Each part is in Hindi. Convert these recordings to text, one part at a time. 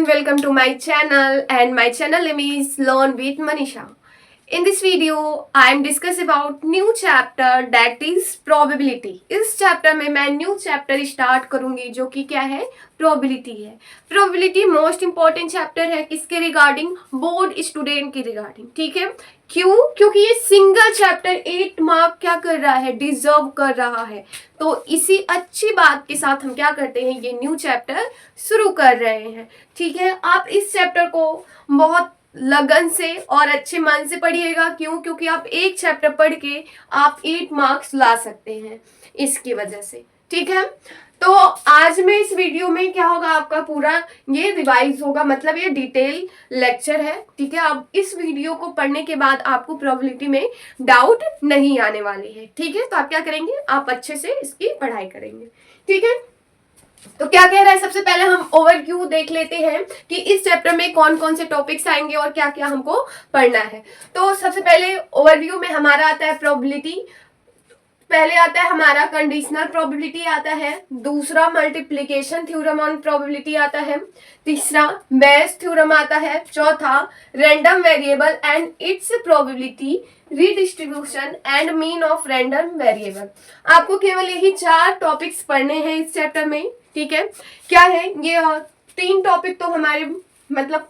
everyone, welcome to my channel and my channel name is Learn with Manisha. In this video, I am discuss about new chapter that is probability. इस chapter में मैं new chapter start करूंगी जो कि क्या है probability है. Probability most important chapter है किसके regarding board student के regarding. ठीक है, क्यों? क्योंकि ये सिंगल चैप्टर 8 मार्क क्या कर रहा है, डिजर्व कर रहा है. तो इसी अच्छी बात के साथ हम क्या करते हैं, ये न्यू चैप्टर शुरू कर रहे हैं. ठीक है, आप इस चैप्टर को बहुत लगन से और अच्छे मन से पढ़िएगा. क्यों? क्योंकि आप एक चैप्टर पढ़ के आप 8 मार्क्स ला सकते हैं इसकी वजह से. ठीक है, तो आज में इस वीडियो में क्या होगा, आपका पूरा ये रिवाइज होगा, मतलब ये डिटेल लेक्चर है. ठीक है, अब इस वीडियो को पढ़ने के बाद आपको प्रोबेबिलिटी में डाउट नहीं आने वाली है. ठीक है, तो आप क्या करेंगे, आप अच्छे से इसकी पढ़ाई करेंगे. ठीक है, तो क्या कह रहा है, सबसे पहले हम ओवरव्यू देख लेते हैं कि इस चैप्टर में कौन कौन से टॉपिक्स आएंगे और क्या क्या हमको पढ़ना है. तो सबसे पहले ओवरव्यू में हमारा आता है प्रोबेबिलिटी. पहले आता है हमारा कंडीशनल प्रोबेबिलिटी आता है, दूसरा मल्टीप्लिकेशन थ्योरम ऑन प्रोबेबिलिटी आता है, तीसरा बेस थ्योरम आता है, चौथा random variable and it's probability redistribution and mean of random variable. आपको केवल यही 4 टॉपिक्स पढ़ने हैं इस चैप्टर में. ठीक है, क्या है ये 3 टॉपिक तो हमारे मतलब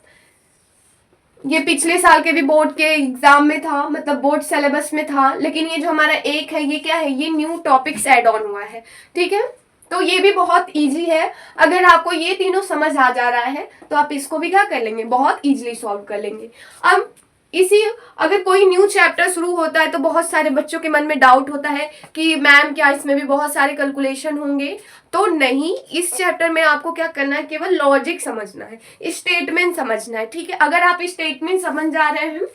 ये पिछले साल के भी बोर्ड के एग्जाम में था, मतलब बोर्ड सिलेबस में था. लेकिन ये जो हमारा एक है, ये क्या है, ये न्यू टॉपिक्स ऐड ऑन हुआ है. ठीक है, तो ये भी बहुत इजी है. अगर आपको ये तीनों समझ आ जा रहा है तो आप इसको भी क्या कर लेंगे, बहुत इजीली सॉल्व कर लेंगे. अब इसी अगर कोई न्यू चैप्टर शुरू होता है तो बहुत सारे बच्चों के मन में डाउट होता है कि मैम क्या इसमें भी बहुत सारे कैलकुलेशन होंगे. तो नहीं, इस चैप्टर में आपको क्या करना है, केवल लॉजिक समझना है, स्टेटमेंट समझना है. ठीक है, अगर आप स्टेटमेंट समझ जा रहे हैं,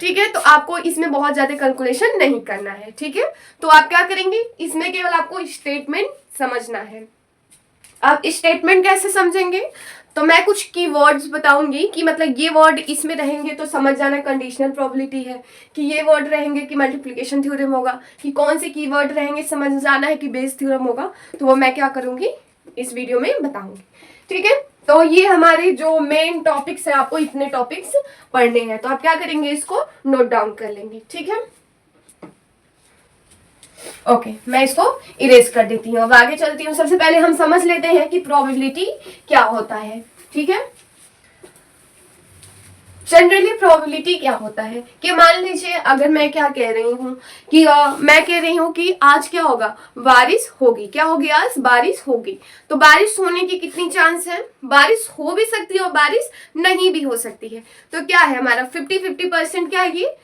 ठीक है, तो आपको इसमें बहुत ज्यादा कैलकुलेशन नहीं करना है. ठीक है, तो आप क्या करेंगे, इसमें केवल आपको स्टेटमेंट समझना है. आप स्टेटमेंट कैसे समझेंगे, तो मैं कुछ कीवर्ड्स बताऊंगी कि मतलब ये वर्ड इसमें रहेंगे तो समझ जाना कंडीशनल प्रोबेबिलिटी है, कि ये वर्ड रहेंगे कि मल्टीप्लिकेशन थ्योरम होगा, कि कौन से कीवर्ड रहेंगे समझ जाना है कि बेस थ्योरम होगा. तो वो मैं क्या करूंगी इस वीडियो में बताऊंगी. ठीक है, तो ये हमारे जो मेन टॉपिक्स है, आपको इतने टॉपिक्स पढ़ने हैं, तो आप क्या करेंगे, इसको नोट डाउन कर लेंगे. ठीक है, ओके, मैं इसको इरेज कर देती हूँ. अब आगे चलती हूँ. सबसे पहले हम समझ लेते हैं कि प्रोबेबिलिटी क्या होता है. ठीक है, जनरली प्रोबेबिलिटी क्या होता है कि मान लीजिए अगर मैं क्या कह रही हूँ कि मैं कह रही हूँ कि आज क्या होगा, बारिश होगी. क्या होगी, आज बारिश होगी. तो बारिश होने की कितनी चांस है, बारिश हो भी सकती है और बारिश नहीं भी हो सकती है. तो क्या है हमारा 50-50% क्या है, ये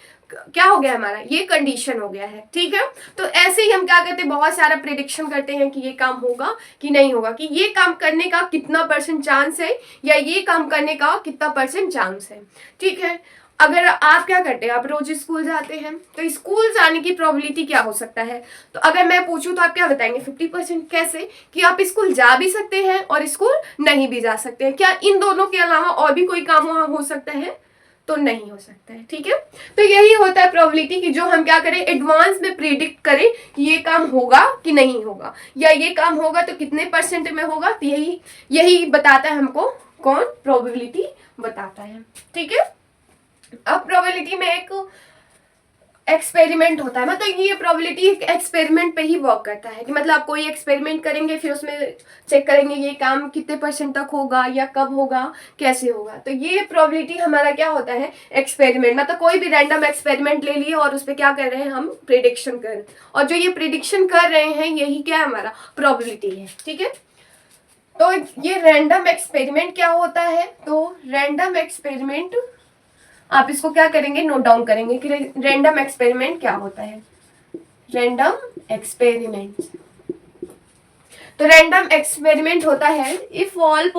क्या हो गया हमारा, ये कंडीशन हो गया है. ठीक है, तो ऐसे ही हम क्या करते हैं, बहुत सारा प्रिडिक्शन करते हैं कि ये काम होगा कि नहीं होगा, कि ये काम करने का कितना % चांस है या ये काम करने का कितना % चांस है. ठीक है, अगर आप क्या करते हैं, आप रोज स्कूल जाते हैं, तो स्कूल जाने की प्रोबेबिलिटी क्या हो सकता है. तो अगर मैं पूछूं तो आप क्या बताएंगे, 50%. कैसे, कि आप स्कूल जा भी सकते हैं और स्कूल नहीं भी जा सकते हैं. क्या इन दोनों के अलावा और भी कोई काम वहां हो सकता है, तो नहीं हो सकता है. ठीक है, तो यही होता है प्रोबेबिलिटी कि जो हम क्या करें, एडवांस में प्रिडिक्ट करें कि ये काम होगा कि नहीं होगा, या ये काम होगा तो कितने % में होगा. तो यही बताता है हमको, कौन, प्रोबेबिलिटी बताता है. ठीक है, अब प्रोबेबिलिटी में एक एक्सपेरिमेंट होता है, मतलब ये प्रोबेबिलिटी एक एक्सपेरिमेंट पे ही वर्क करता है, कि मतलब आप कोई एक्सपेरिमेंट करेंगे, फिर उसमें चेक करेंगे ये काम कितने % तक होगा या कब होगा, कैसे होगा. तो ये प्रोबेबिलिटी हमारा क्या होता है, एक्सपेरिमेंट. मतलब कोई भी रैंडम एक्सपेरिमेंट ले लिए और उस पर क्या कर रहे हैं, हम प्रिडिक्शन कर रहे हैं, और जो ये प्रिडिक्शन कर रहे हैं यही क्या है, हमारा प्रोबेबिलिटी है. ठीक है, तो ये रैंडम एक्सपेरिमेंट क्या होता है, तो रैंडम एक्सपेरिमेंट आप इसको क्या करेंगे, नोट डाउन करेंगे कि रैंडम एक्सपेरिमेंट क्या होता है. रैंडम एक्सपेरिमेंट, तो रैंडम एक्सपेरिमेंट होता है इफ ऑल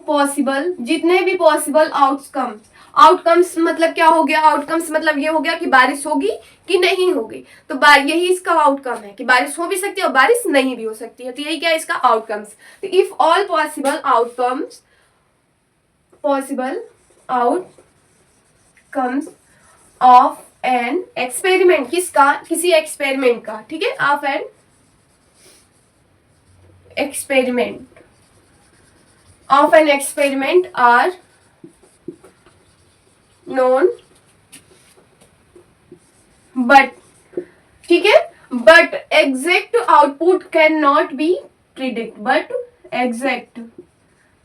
पॉसिबल जितने भी पॉसिबल आउटकम्स मतलब क्या हो गया, आउटकम्स मतलब ये हो गया कि बारिश होगी कि नहीं होगी. तो यही इसका आउटकम है कि बारिश हो भी सकती है और बारिश नहीं भी हो सकती है. तो यही क्या है, इसका आउटकम्स. तो if all possible outcomes of an experiment, किसका, किसी एक्सपेरिमेंट का. ठीक है, of an experiment of an experiment are known but, ठीक है, but exact output can not be predict, but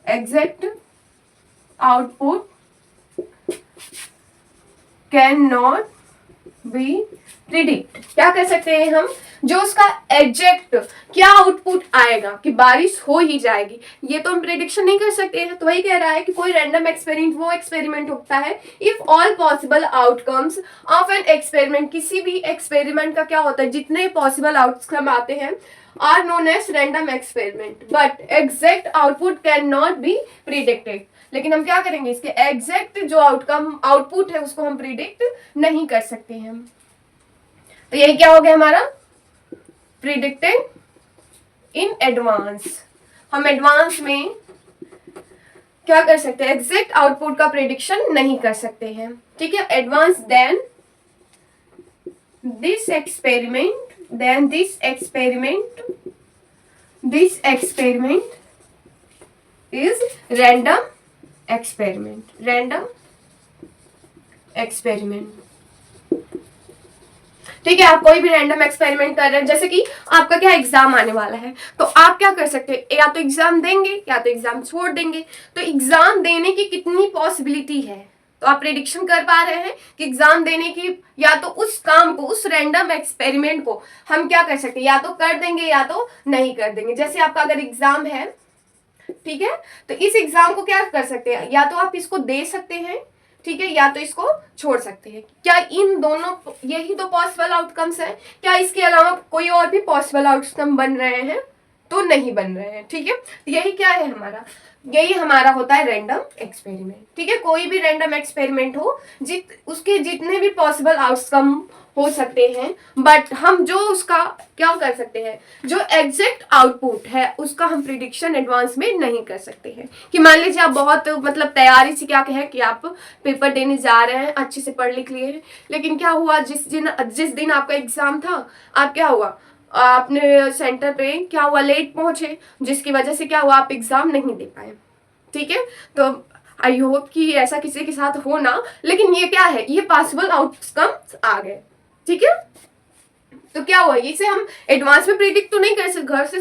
exact output can not be predict. क्या कर सकते हैं हम, जो उसका एग्जैक्ट क्या आउटपुट आएगा कि बारिश हो ही जाएगी, ये तो हम प्रिडिक्शन नहीं कर सकते हैं। तो वही कह रहा है कि कोई रैंडम एक्सपेरिमेंट वो एक्सपेरिमेंट होता है if all possible outcomes of an experiment, किसी भी एक्सपेरिमेंट का क्या होता है, जितने पॉसिबल आउटकम आते हैं are known as random experiment, but exact output can not be predicted. लेकिन हम क्या करेंगे, इसके एग्जैक्ट जो आउटपुट है उसको हम प्रिडिक्ट नहीं कर सकते हैं। तो यही क्या हो गया हमारा, प्रिडिक्टेड इन एडवांस। हम एडवांस में क्या कर सकते हैं, एग्जैक्ट आउटपुट का प्रिडिक्शन नहीं कर सकते हैं, ठीक है। Advance then this experiment is random experiment, ठीक है। आप कोई भी रैंडम एक्सपेरिमेंट कर रहे हैं, जैसे कि आपका क्या एग्जाम आने वाला है, तो आप क्या कर सकते हैं, या तो एग्जाम देंगे या तो एग्जाम छोड़ देंगे। तो एग्जाम देने की कितनी पॉसिबिलिटी है, तो आप प्रेडिक्शन कर पा रहे हैं कि एग्जाम देने की, या तो उस काम को, उस रैंडम एक्सपेरिमेंट को हम क्या कर सकते हैं, या तो कर देंगे या तो नहीं कर देंगे। जैसे आपका अगर एग्जाम है, ठीक है, तो इस एग्जाम को क्या कर सकते हैं, या तो आप इसको दे सकते हैं, ठीक है, या तो इसको छोड़ सकते हैं। क्या इन दोनों, यही दो पॉसिबल आउटकम्स हैं, क्या इसके अलावा कोई और भी पॉसिबल आउटकम बन रहे हैं, तो नहीं बन रहे हैं, ठीक है। यही क्या है हमारा, यही हमारा होता है रैंडम एक्सपेरिमेंट, ठीक है। कोई भी रैंडम एक्सपेरिमेंट हो, उसके जितने भी पॉसिबल आउटकम हो सकते हैं, बट हम जो उसका क्या कर सकते हैं, जो एग्जैक्ट आउटपुट है उसका हम प्रिडिक्शन एडवांस में नहीं कर सकते हैं। कि मान लीजिए आप बहुत मतलब तैयारी से क्या कहें कि आप पेपर देने जा रहे हैं, अच्छे से पढ़ लिख लिए हैं, लेकिन क्या हुआ, जिस दिन आपका एग्जाम था, आप क्या हुआ, आपने सेंटर पे क्या हुआ, लेट पहुंचे, जिसकी वजह से क्या हुआ, आप एग्जाम नहीं दे पाए, ठीक है। तो आई होप कि ऐसा किसी के साथ हो ना, लेकिन ये क्या है, ये पॉसिबल आउटकम्स आ गए, ठीक है। तो क्या हुआ, इसे हम एडवांस में प्रिडिक्ट तो नहीं कर सकते, घर से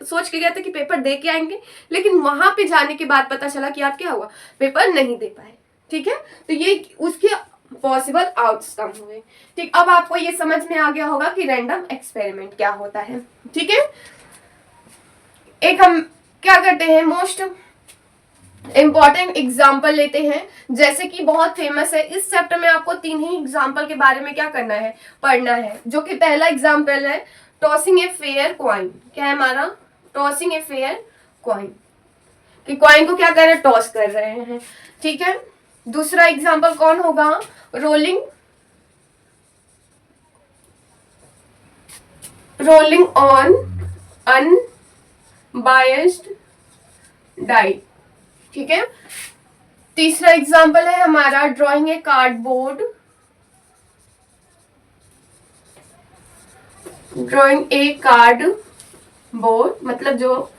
सोच के गए थे कि पेपर दे के आएंगे, लेकिन वहां पे जाने के बाद पता चला कि आप क्या हुआ, पेपर नहीं दे पाए, ठीक है। तो ये उसके पॉसिबल आउटकम हुए, ठीक। अब आपको ये समझ में आ गया होगा कि रैंडम एक्सपेरिमेंट क्या होता है, ठीक है। एक हम क्या करते हैं, मोस्ट इंपॉर्टेंट एग्जाम्पल लेते हैं, जैसे कि बहुत फेमस है। इस चैप्टर में आपको 3 ही एग्जाम्पल के बारे में क्या करना है, पढ़ना है। जो कि पहला एग्जाम्पल है टॉसिंग ए फेयर कॉइन। क्या है हमारा, टॉसिंग ए फेयर कॉइन, कि कॉइन को क्या कर रहे हैं, टॉस कर रहे हैं, ठीक है। दूसरा एग्जाम्पल कौन होगा, रोलिंग ऑन अनबायस्ड डाई, ठीक है। तीसरा एग्जाम्पल है हमारा ड्रॉइंग ए कार्डबोर्ड, मतलब जो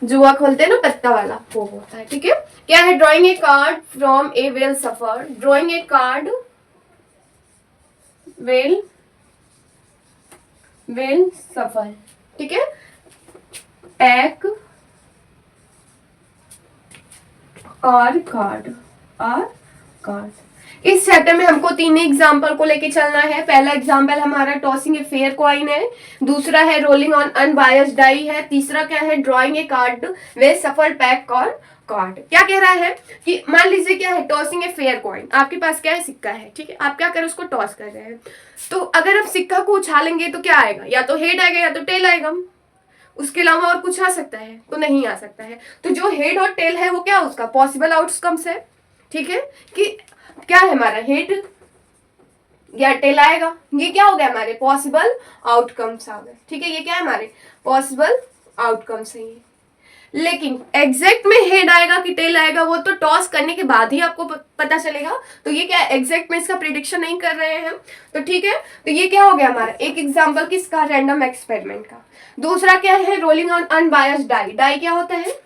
जुआ खोलते हैं ना पत्ता वाला, वो होता है, ठीक है। क्या है, drawing a card from a well shuffled, drawing a card well shuffled, ठीक है। एक और कार्ड इस चैप्टर में हमको 3 एग्जाम्पल को लेके चलना है। पहला एग्जाम्पल हमारा टॉसिंग ए फेयर कॉइन है, दूसरा है रोलिंग ऑन अनबायस्ड डाई है, तीसरा क्या है, drawing a card way suffer pack और कार्ड। क्या कह रहा है कि मान लीजिए क्या है, टॉसिंग ए फेयर कॉइन, आपके पास क्या है, सिक्का है, ठीक है। आप क्या करें, उसको टॉस कर रहे हैं। तो अगर आप सिक्का को उछालेंगे तो क्या आएगा, या तो हेड आएगा या तो टेल आएगा, उसके अलावा और कुछ आ सकता है, तो नहीं आ सकता है। तो जो हेड और टेल है वो क्या, उसका पॉसिबल आउटकम्स है, ठीक है। कि क्या है हमारा, हेड या टेल आएगा, ये क्या हो गया, हमारे पॉसिबल आउटकम्स आ गए, ठीक है। ये क्या है, हमारे पॉसिबल आउटकम्स है ये। लेकिन एग्जैक्ट में हेड आएगा कि टेल आएगा, वो तो टॉस करने के बाद ही आपको पता चलेगा। तो ये क्या है, एग्जैक्ट में इसका प्रिडिक्शन नहीं कर रहे हैं, तो ठीक है। तो ये क्या हो गया हमारा, एक एग्जाम्पल किसका, रैंडम एक्सपेरिमेंट का। दूसरा क्या है, rolling on unbiased die. Die क्या होता है,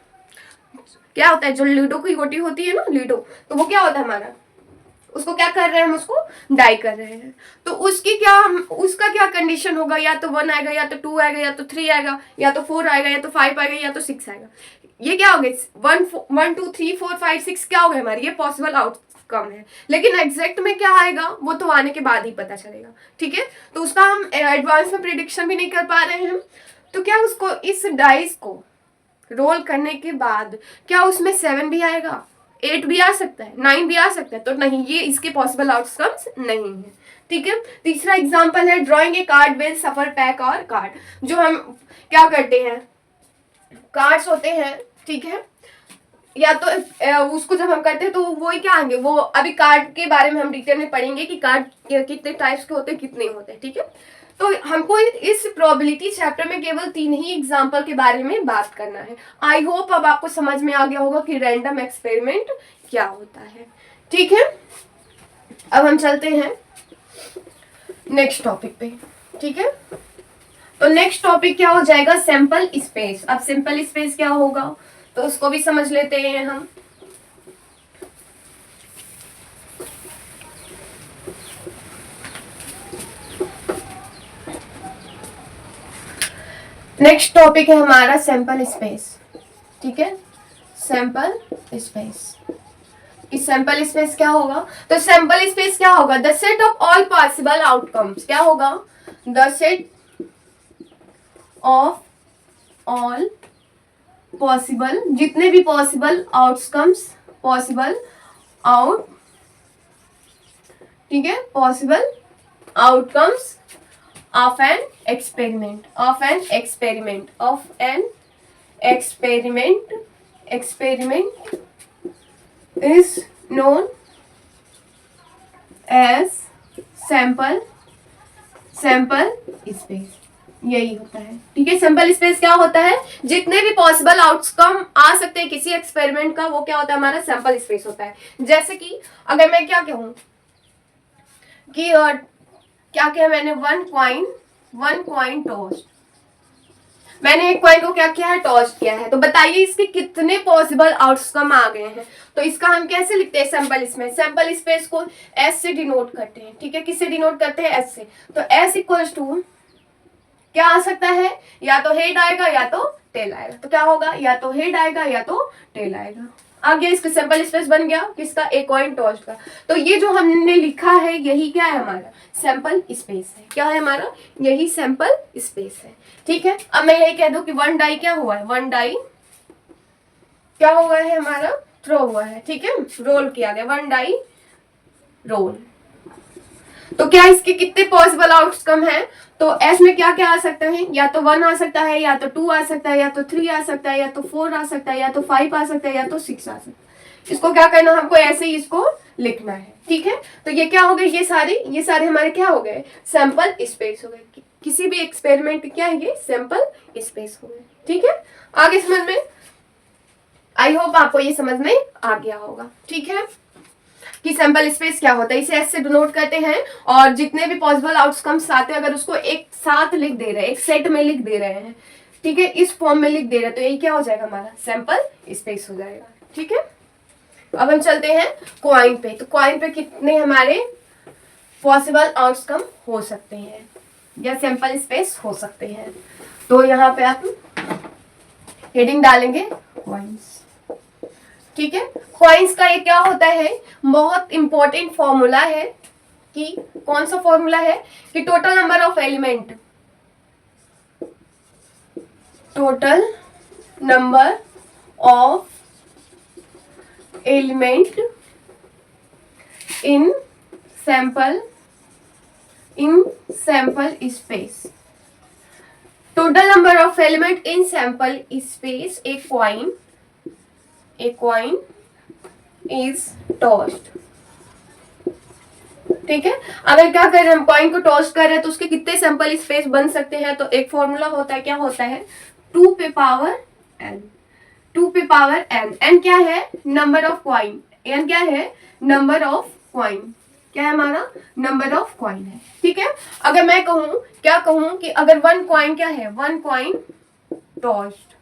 क्या होता है, जो लूडो की गोटी होती है ना, लूडो, तो वो क्या होता है हमारा, उसको क्या कर रहे हैं हम, उसको डाई कर रहे हैं। तो उसका क्या कंडीशन होगा, या तो 1 आएगा, या तो 2 आएगा, या तो 3 आएगा, या तो 4 आएगा, या तो 5 आएगा, या तो 6 आएगा। ये क्या हो गए, 1 2 3 4 5 6 क्या हो गए हमारे, ये पॉसिबल आउटकम है। लेकिन एग्जैक्ट में क्या आएगा वो तो आने के बाद ही पता चलेगा, ठीक है। तो उसका हम एडवांस में प्रिडिक्शन भी नहीं कर पा रहे हैं। तो क्या उसको, इस डाइस को रोल करने के बाद क्या उसमें 7 भी आएगा, 8 भी आ सकता है, 9 भी आ सकता है, तो नहीं, ये इसके पॉसिबल आउटकम्स नहीं है, ठीक है। तीसरा एग्जांपल है drawing A card with suffer pack और कार्ड। जो हम क्या करते हैं, कार्ड्स होते हैं, ठीक है, या तो उसको जब हम करते हैं तो वो ही क्या आएंगे, वो अभी कार्ड के बारे में हम डिटेल में पढ़ेंगे कि कार्ड कितने टाइप्स के होते हैं, कितने होते हैं, ठीक है। तो हमको इस प्रोबेबिलिटी चैप्टर में केवल 3 ही एग्जाम्पल के बारे में बात करना है। आई होप अब आपको समझ में आ गया होगा कि रैंडम एक्सपेरिमेंट क्या होता है, ठीक है। अब हम चलते हैं नेक्स्ट टॉपिक पे, ठीक है। तो नेक्स्ट टॉपिक क्या हो जाएगा, सैंपल स्पेस। अब सैंपल स्पेस क्या होगा तो उसको भी समझ लेते हैं हम। नेक्स्ट टॉपिक है हमारा सैंपल स्पेस, ठीक है, सैंपल स्पेस। इस सैंपल स्पेस क्या होगा, तो सैंपल स्पेस क्या होगा, the set of all possible outcomes. क्या होगा, the set of all possible, जितने भी पॉसिबल आउटकम्स, पॉसिबल आउट, ठीक है, possible outcomes of an experiment, of an experiment, of an experiment, experiment is known as sample space। यही होता है, ठीक है। सैंपल स्पेस क्या होता है, जितने भी पॉसिबल आउटकम आ सकते हैं किसी एक्सपेरिमेंट का, वो क्या होता है हमारा सैंपल स्पेस होता है। जैसे कि अगर मैं क्या कहूँ कि क्या किया मैंने, वन कॉइन टॉस्ट, मैंने एक कॉइन को क्या किया है, टॉस किया है। तो बताइए इसके कितने पॉसिबल आउटकम आ गए हैं। तो इसका हम कैसे लिखते हैं सैंपल स्पेस, सैंपल स्पेस को एस से डिनोट करते हैं, ठीक है। किससे डिनोट करते हैं, एस से। तो एस इक्वल्स टू क्या आ सकता है, या तो हेड आएगा या तो टेल आएगा। तो क्या होगा, या तो हेड आएगा या तो टेल आएगा। आ गया, इसका सैंपल स्पेस बन गया किसका, एक कॉइन टॉस का। तो ये जो हमने लिखा है यही क्या है हमारा सैंपल स्पेस है। क्या है हमारा, यही सैंपल स्पेस है, ठीक है। अब मैं यही कह दूं कि वन डाई क्या हुआ है, वन डाई क्या हुआ है हमारा, थ्रो हुआ है, ठीक है, रोल किया गया, वन डाई रोल। तो क्या इसके कितने पॉसिबल आउटकम है, तो एस में क्या क्या आ सकता है, या तो 1 आ सकता है, या तो 2 आ सकता है, या तो 3 आ सकता है, या तो 4 आ सकता है, या तो 5 आ सकता है, या तो 6 आ सकता है। इसको क्या करना, हमको ऐसे ही इसको लिखना है, ठीक है। तो ये क्या हो गए, ये सारे हमारे क्या हो गए, सैंपल स्पेस हो गए। किसी भी एक्सपेरिमेंट क्या है, ये सैंपल स्पेस हो गए, ठीक है। आगे समझ में, आई होप आपको ये समझ में आ गया होगा, ठीक है, कि सैंपल स्पेस क्या होता है। इसे ऐसे डिनोट करते हैं, और जितने भी पॉसिबल आउटकम्स आते हैं अगर उसको एक साथ लिख दे रहे हैं, एक सेट में लिख दे रहे हैं, ठीक है, इस फॉर्म में लिख दे रहे हैं, तो यही क्या हो जाएगा हमारा सैंपल स्पेस हो जाएगा, ठीक है। अब हम चलते हैं क्वाइन पे। तो क्वाइन पे कितने हमारे पॉसिबल आउटकम हो सकते हैं या सैंपल स्पेस हो सकते हैं। तो यहाँ पे आप हेडिंग डालेंगे क्वाइंस, ठीक है। क्वाइंस का ये क्या होता है, बहुत इंपॉर्टेंट फॉर्मूला है। कि कौन सा फॉर्मूला है, कि total number of element, total number of element in sample space, total number of element in sample space A coin is tossed, ठीक है। अगर क्या कर रहे हैं हम, कॉइन को टॉस कर रहे हैं, तो उसके कितने सैंपल स्पेस बन सकते हैं। तो एक फॉर्मूला होता है, क्या होता है, 2 पे पावर n, 2 पे पावर n। n क्या है, नंबर ऑफ क्वाइन, n क्या है, नंबर ऑफ क्वाइन, क्या है हमारा, नंबर ऑफ क्वाइन है, ठीक है। अगर मैं कहूं, क्या कहूं कि अगर 1 क्वाइन क्या है, 1 क्वाइन टॉस्ड,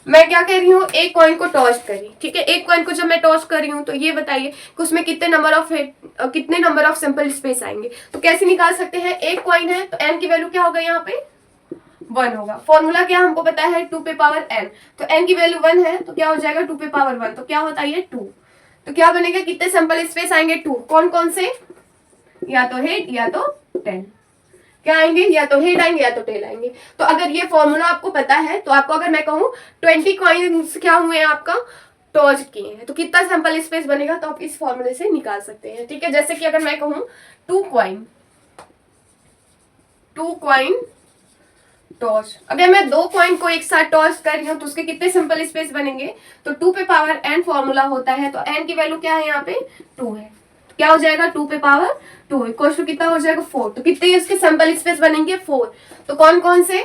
मैं क्या कह रही हूँ, एक कॉइन को टॉस करी, ठीक है। एक कॉइन को जब मैं टॉस कर रही हूँ तो ये बताइए कि उसमें कितने नंबर ऑफ सिंपल स्पेस आएंगे। तो कैसे निकाल सकते हैं, एक कॉइन है तो n की वैल्यू क्या होगा यहाँ पे 1 होगा। फॉर्मूला क्या हमको पता है 2 पे पावर n, तो n की वैल्यू 1 है तो क्या हो जाएगा 2 पे पावर 1, तो क्या होता है ये 2। तो क्या बनेगा, कितने सिंपल स्पेस आएंगे 2, कौन कौन से, या तो हेड या तो टेल, क्या आएंगे, या तो हेड आएंगे या तो टेल आएंगे। तो अगर ये फॉर्मूला आपको पता है तो आपको अगर मैं कहूँ 20 कॉइन्स क्या हुए हैं आपका टॉस किए हैं तो कितना सैंपल स्पेस बनेगा, तो आप इस फॉर्मूले से निकाल सकते हैं, ठीक है। जैसे कि अगर मैं कहूँ 2 कॉइन टॉस, अगर मैं 2 कॉइन को एक साथ टॉस कर रही हूँ तो उसके कितने सिंपल स्पेस बनेंगे, तो 2 पे पावर n फॉर्मूला होता है, तो n की वैल्यू क्या है यहाँ पे 2 है, तो क्या हो जाएगा 2 पे पावर 2 इक्वल टू कितना हो जाएगा 4, तो कितने इसके सिंपल स्पेस बनेंगे 4। तो कौन कौन से,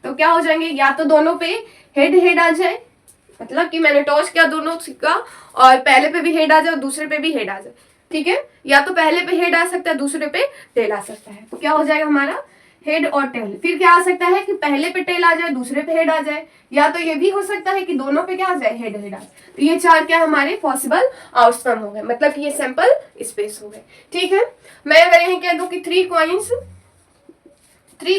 तो क्या हो जाएंगे, या तो दोनों पे हेड हेड आ जाए, मतलब कि मैंने टॉस किया दोनों सिक्का और पहले पे भी हेड आ जाए और दूसरे पे भी हेड आ जाए, ठीक है। या तो पहले पे हेड आ सकता है दूसरे पे टेल आ सकता है, तो क्या हो जाएगा हमारा हेड और टेल। फिर क्या आ सकता है कि पहले पे टेल आ जाए दूसरे पे हेड आ जाए, या तो ये भी हो सकता है कि दोनों पे क्या आ जाए हेड हेड आ जाए। तो ये 4 क्या हमारे पॉसिबल आउटकम हो गए, मतलब कि ये सैंपल स्पेस हो गए, ठीक है। मैं अगर यही कह दूं कि 3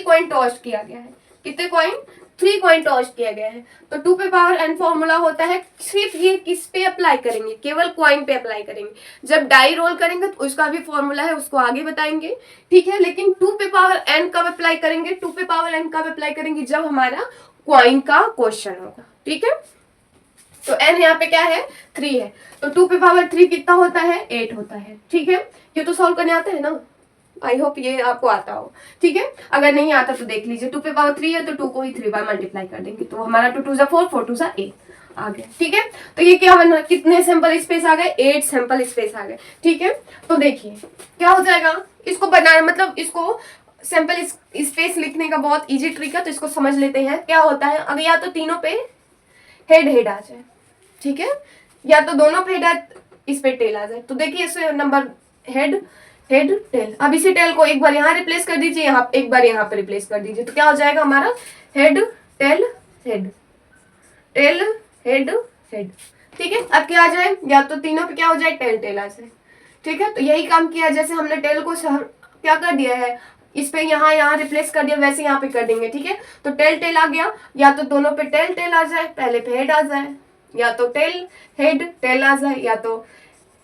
कॉइन टॉस किया गया है, कितने कॉइन 3 कॉइन टॉस किया गया है, तो 2 पे पावर n फॉर्मूला होता है। सिर्फ ये किस पे अप्लाई करेंगे, केवल कॉइन पे अप्लाई करेंगे। जब डाई रोल करेंगे तो उसका भी फॉर्मूला है, उसको आगे बताएंगे, ठीक है। लेकिन 2 पे पावर n कब अप्लाई करेंगे, 2 पे पावर n कब अप्लाई करेंगे, जब हमारा कॉइन का क्वेश्चन होगा, ठीक है। तो n यहाँ पे क्या है 3 है, तो 2 पे पावर 3 कितना होता है 8 होता है, ठीक है। ये तो सॉल्व करने आता है ना, आई होप ये आपको आता हो, ठीक है। अगर नहीं आता तो देख लीजिए, 2 पे पावर 3 है तो 2 को ही 3 बार मल्टीप्लाई कर देंगे, तो हमारा 2 2 जा 4, 4 2 जा 8 आ गया, ठीक है। तो ये क्या बना, कितने सैंपल स्पेस आ गए 8 सैंपल स्पेस आ गए, ठीक है। तो देखिए क्या हो जाएगा, इसको बनाना मतलब इसको सैंपल स्पेस लिखने का बहुत इजी ट्रिक है, तो इसको समझ लेते हैं। क्या होता है, अगर या तो तीनों पे हेड हेड आ जाए, ठीक है, या तो दोनों पे हेड इस पे टेल आ जाए, तो देखिए इसे नंबर हेड हेड टेल, अब इसी टेल को एक बार यहाँ रिप्लेस कर दीजिए, यहाँ एक बार यहाँ पे रिप्लेस कर दीजिए, तो क्या हो जाएगा हमारा head tail head tail head head, ठीक है। अब क्या आ जाए, या तो तीनों पे क्या हो जाए टेल टेल आ जाए, ठीक है। तो यही काम किया, जैसे हमने टेल को क्या कर दिया है, इस पे यहाँ रिप्लेस कर दिया, वैसे यहाँ पे कर देंगे, ठीक है। तो टेल टेल आ गया, या तो दोनों पे टेल टेल आ जाए, पहले पे हेड आ जाए, या तो टेल हेड टेल आ जाए, या तो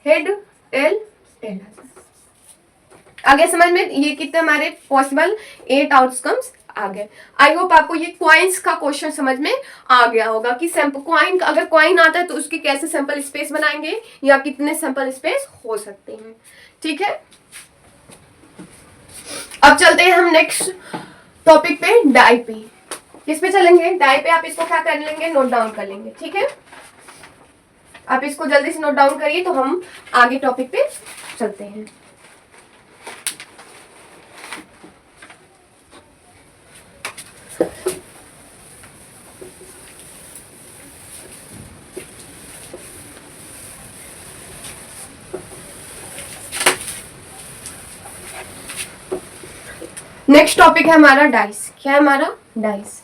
हेड टेल टेल आ जाए। आगे समझ में, ये कितने हमारे पॉसिबल 8 आउटकम्स आ गए। आई होप आपको ये क्वाइंस का क्वेश्चन समझ में आ गया होगा कि क्वाइन, अगर क्वाइन आता है तो उसके कैसे सैंपल स्पेस बनाएंगे या कितने सैंपल स्पेस हो सकते हैं, ठीक है। अब चलते हैं हम नेक्स्ट टॉपिक पे, डाई पे। किस पे चलेंगे, डाई पे। आप इसको क्या कर लेंगे, नोट डाउन कर लेंगे, ठीक है। आप इसको जल्दी से नोट डाउन करिए तो हम आगे टॉपिक पे चलते हैं। नेक्स्ट टॉपिक है हमारा डाइस। क्या है हमारा डाइस,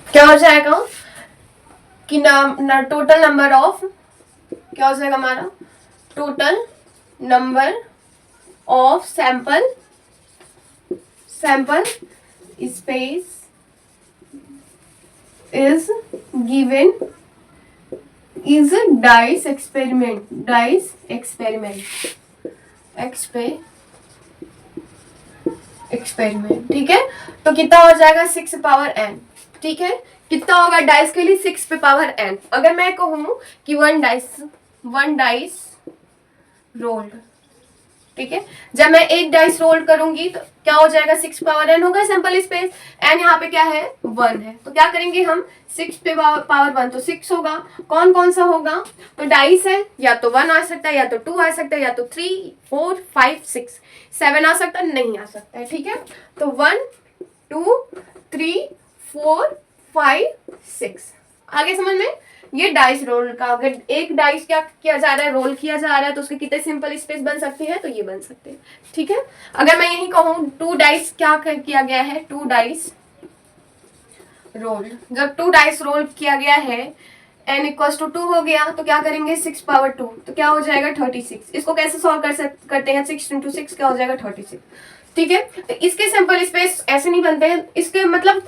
क्या हो जाएगा कि टोटल नंबर ऑफ, क्या हो जाएगा हमारा total number of sample space is given is a dice experiment, ठीक है। तो कितना हो जाएगा 6 पावर n, ठीक है। कितना होगा डाइस के लिए 6 पे पावर n। अगर मैं कहूँ कि वन डाइस रोल्ड, ठीक है। जब मैं एक डाइस रोल करूंगी तो क्या हो जाएगा 6 पावर n होगा सैंपल स्पेस, n यहाँ पे क्या है 1 है, तो क्या करेंगे हम 6 पे पावर 1 तो 6 होगा। कौन कौन सा होगा, तो डाइस है, या तो 1 आ सकता है, या तो 2 आ सकता है, या तो 3 4 5 6 7 आ सकता है, नहीं आ सकता है, ठीक है। तो 1 2 3 4 5 6 आगे समझ में? ये डाइस रोल का, अगर एक डाइस क्या किया जा रहा है, रोल किया जा रहा है, तो उसके कितने सिंपल स्पेस बन सकते हैं, तो ये बन सकते हैं। ठीक है, अगर मैं यही कहूँ 2 डाइस क्या किया गया है, 2 डाइस रोल, जब 2 डाइस रोल किया गया है n इक्वल टू 2 हो गया, तो क्या करेंगे 6 पावर 2, तो क्या हो जाएगा 36। इसको कैसे सॉल्व करते हैं, 6 इंटू 6 क्या हो जाएगा 36। ठीक है, तो इसके सिंपल स्पेस ऐसे नहीं बनते हैं, इसके मतलब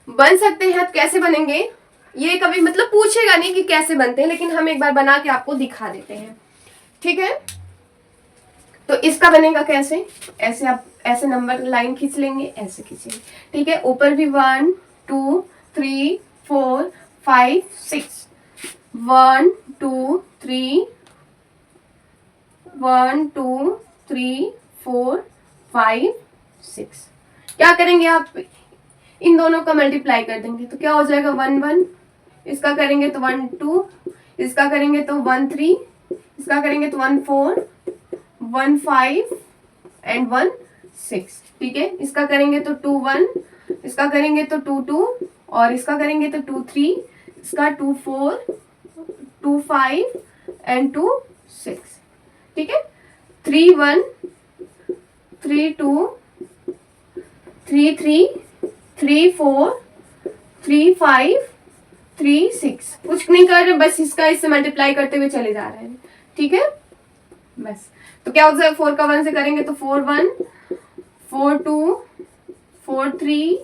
बन सकते हैं, कैसे बनेंगे ये कभी मतलब पूछेगा नहीं कि कैसे बनते हैं, लेकिन हम एक बार बना के आपको दिखा देते हैं। ठीक है, तो इसका बनेगा कैसे, ऐसे आप ऐसे नंबर लाइन खींच लेंगे, ऐसे खींचेंगे। ठीक है, ऊपर भी 1 2 3 4 5 6, 1 2 3 1 2 3 4 5 6। क्या करेंगे आप, इन दोनों का मल्टीप्लाई कर देंगे, तो क्या हो जाएगा 1 1, इसका करेंगे तो 1 2, इसका करेंगे तो 1 3, इसका करेंगे तो 1 4 1 5 एंड 1 6। ठीक है, इसका करेंगे तो 2 1, इसका करेंगे तो 2 2, और इसका करेंगे तो 2 3, इसका 2 4 2 5 एंड 2 6। ठीक है, 3 1 3 2 3 3 3 4 3 5 3 6, कुछ नहीं कर रहे, बस इसका इससे मल्टीप्लाई करते हुए चले जा रहे हैं। ठीक है, बस तो क्या हो जाएगा, 4 का 1 से करेंगे तो 4 1 4 2 4 3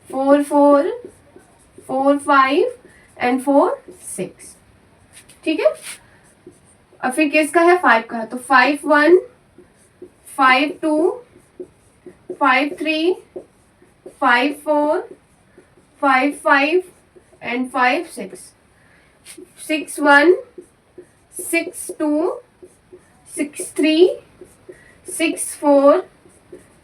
4 4 4 5 एंड 4 6। ठीक है, और फिर किसका है, 5 का है, तो 5 1 5 2 5 3 5 4 5 5 एंड 5 6 6 1 6 2 6 3 6 4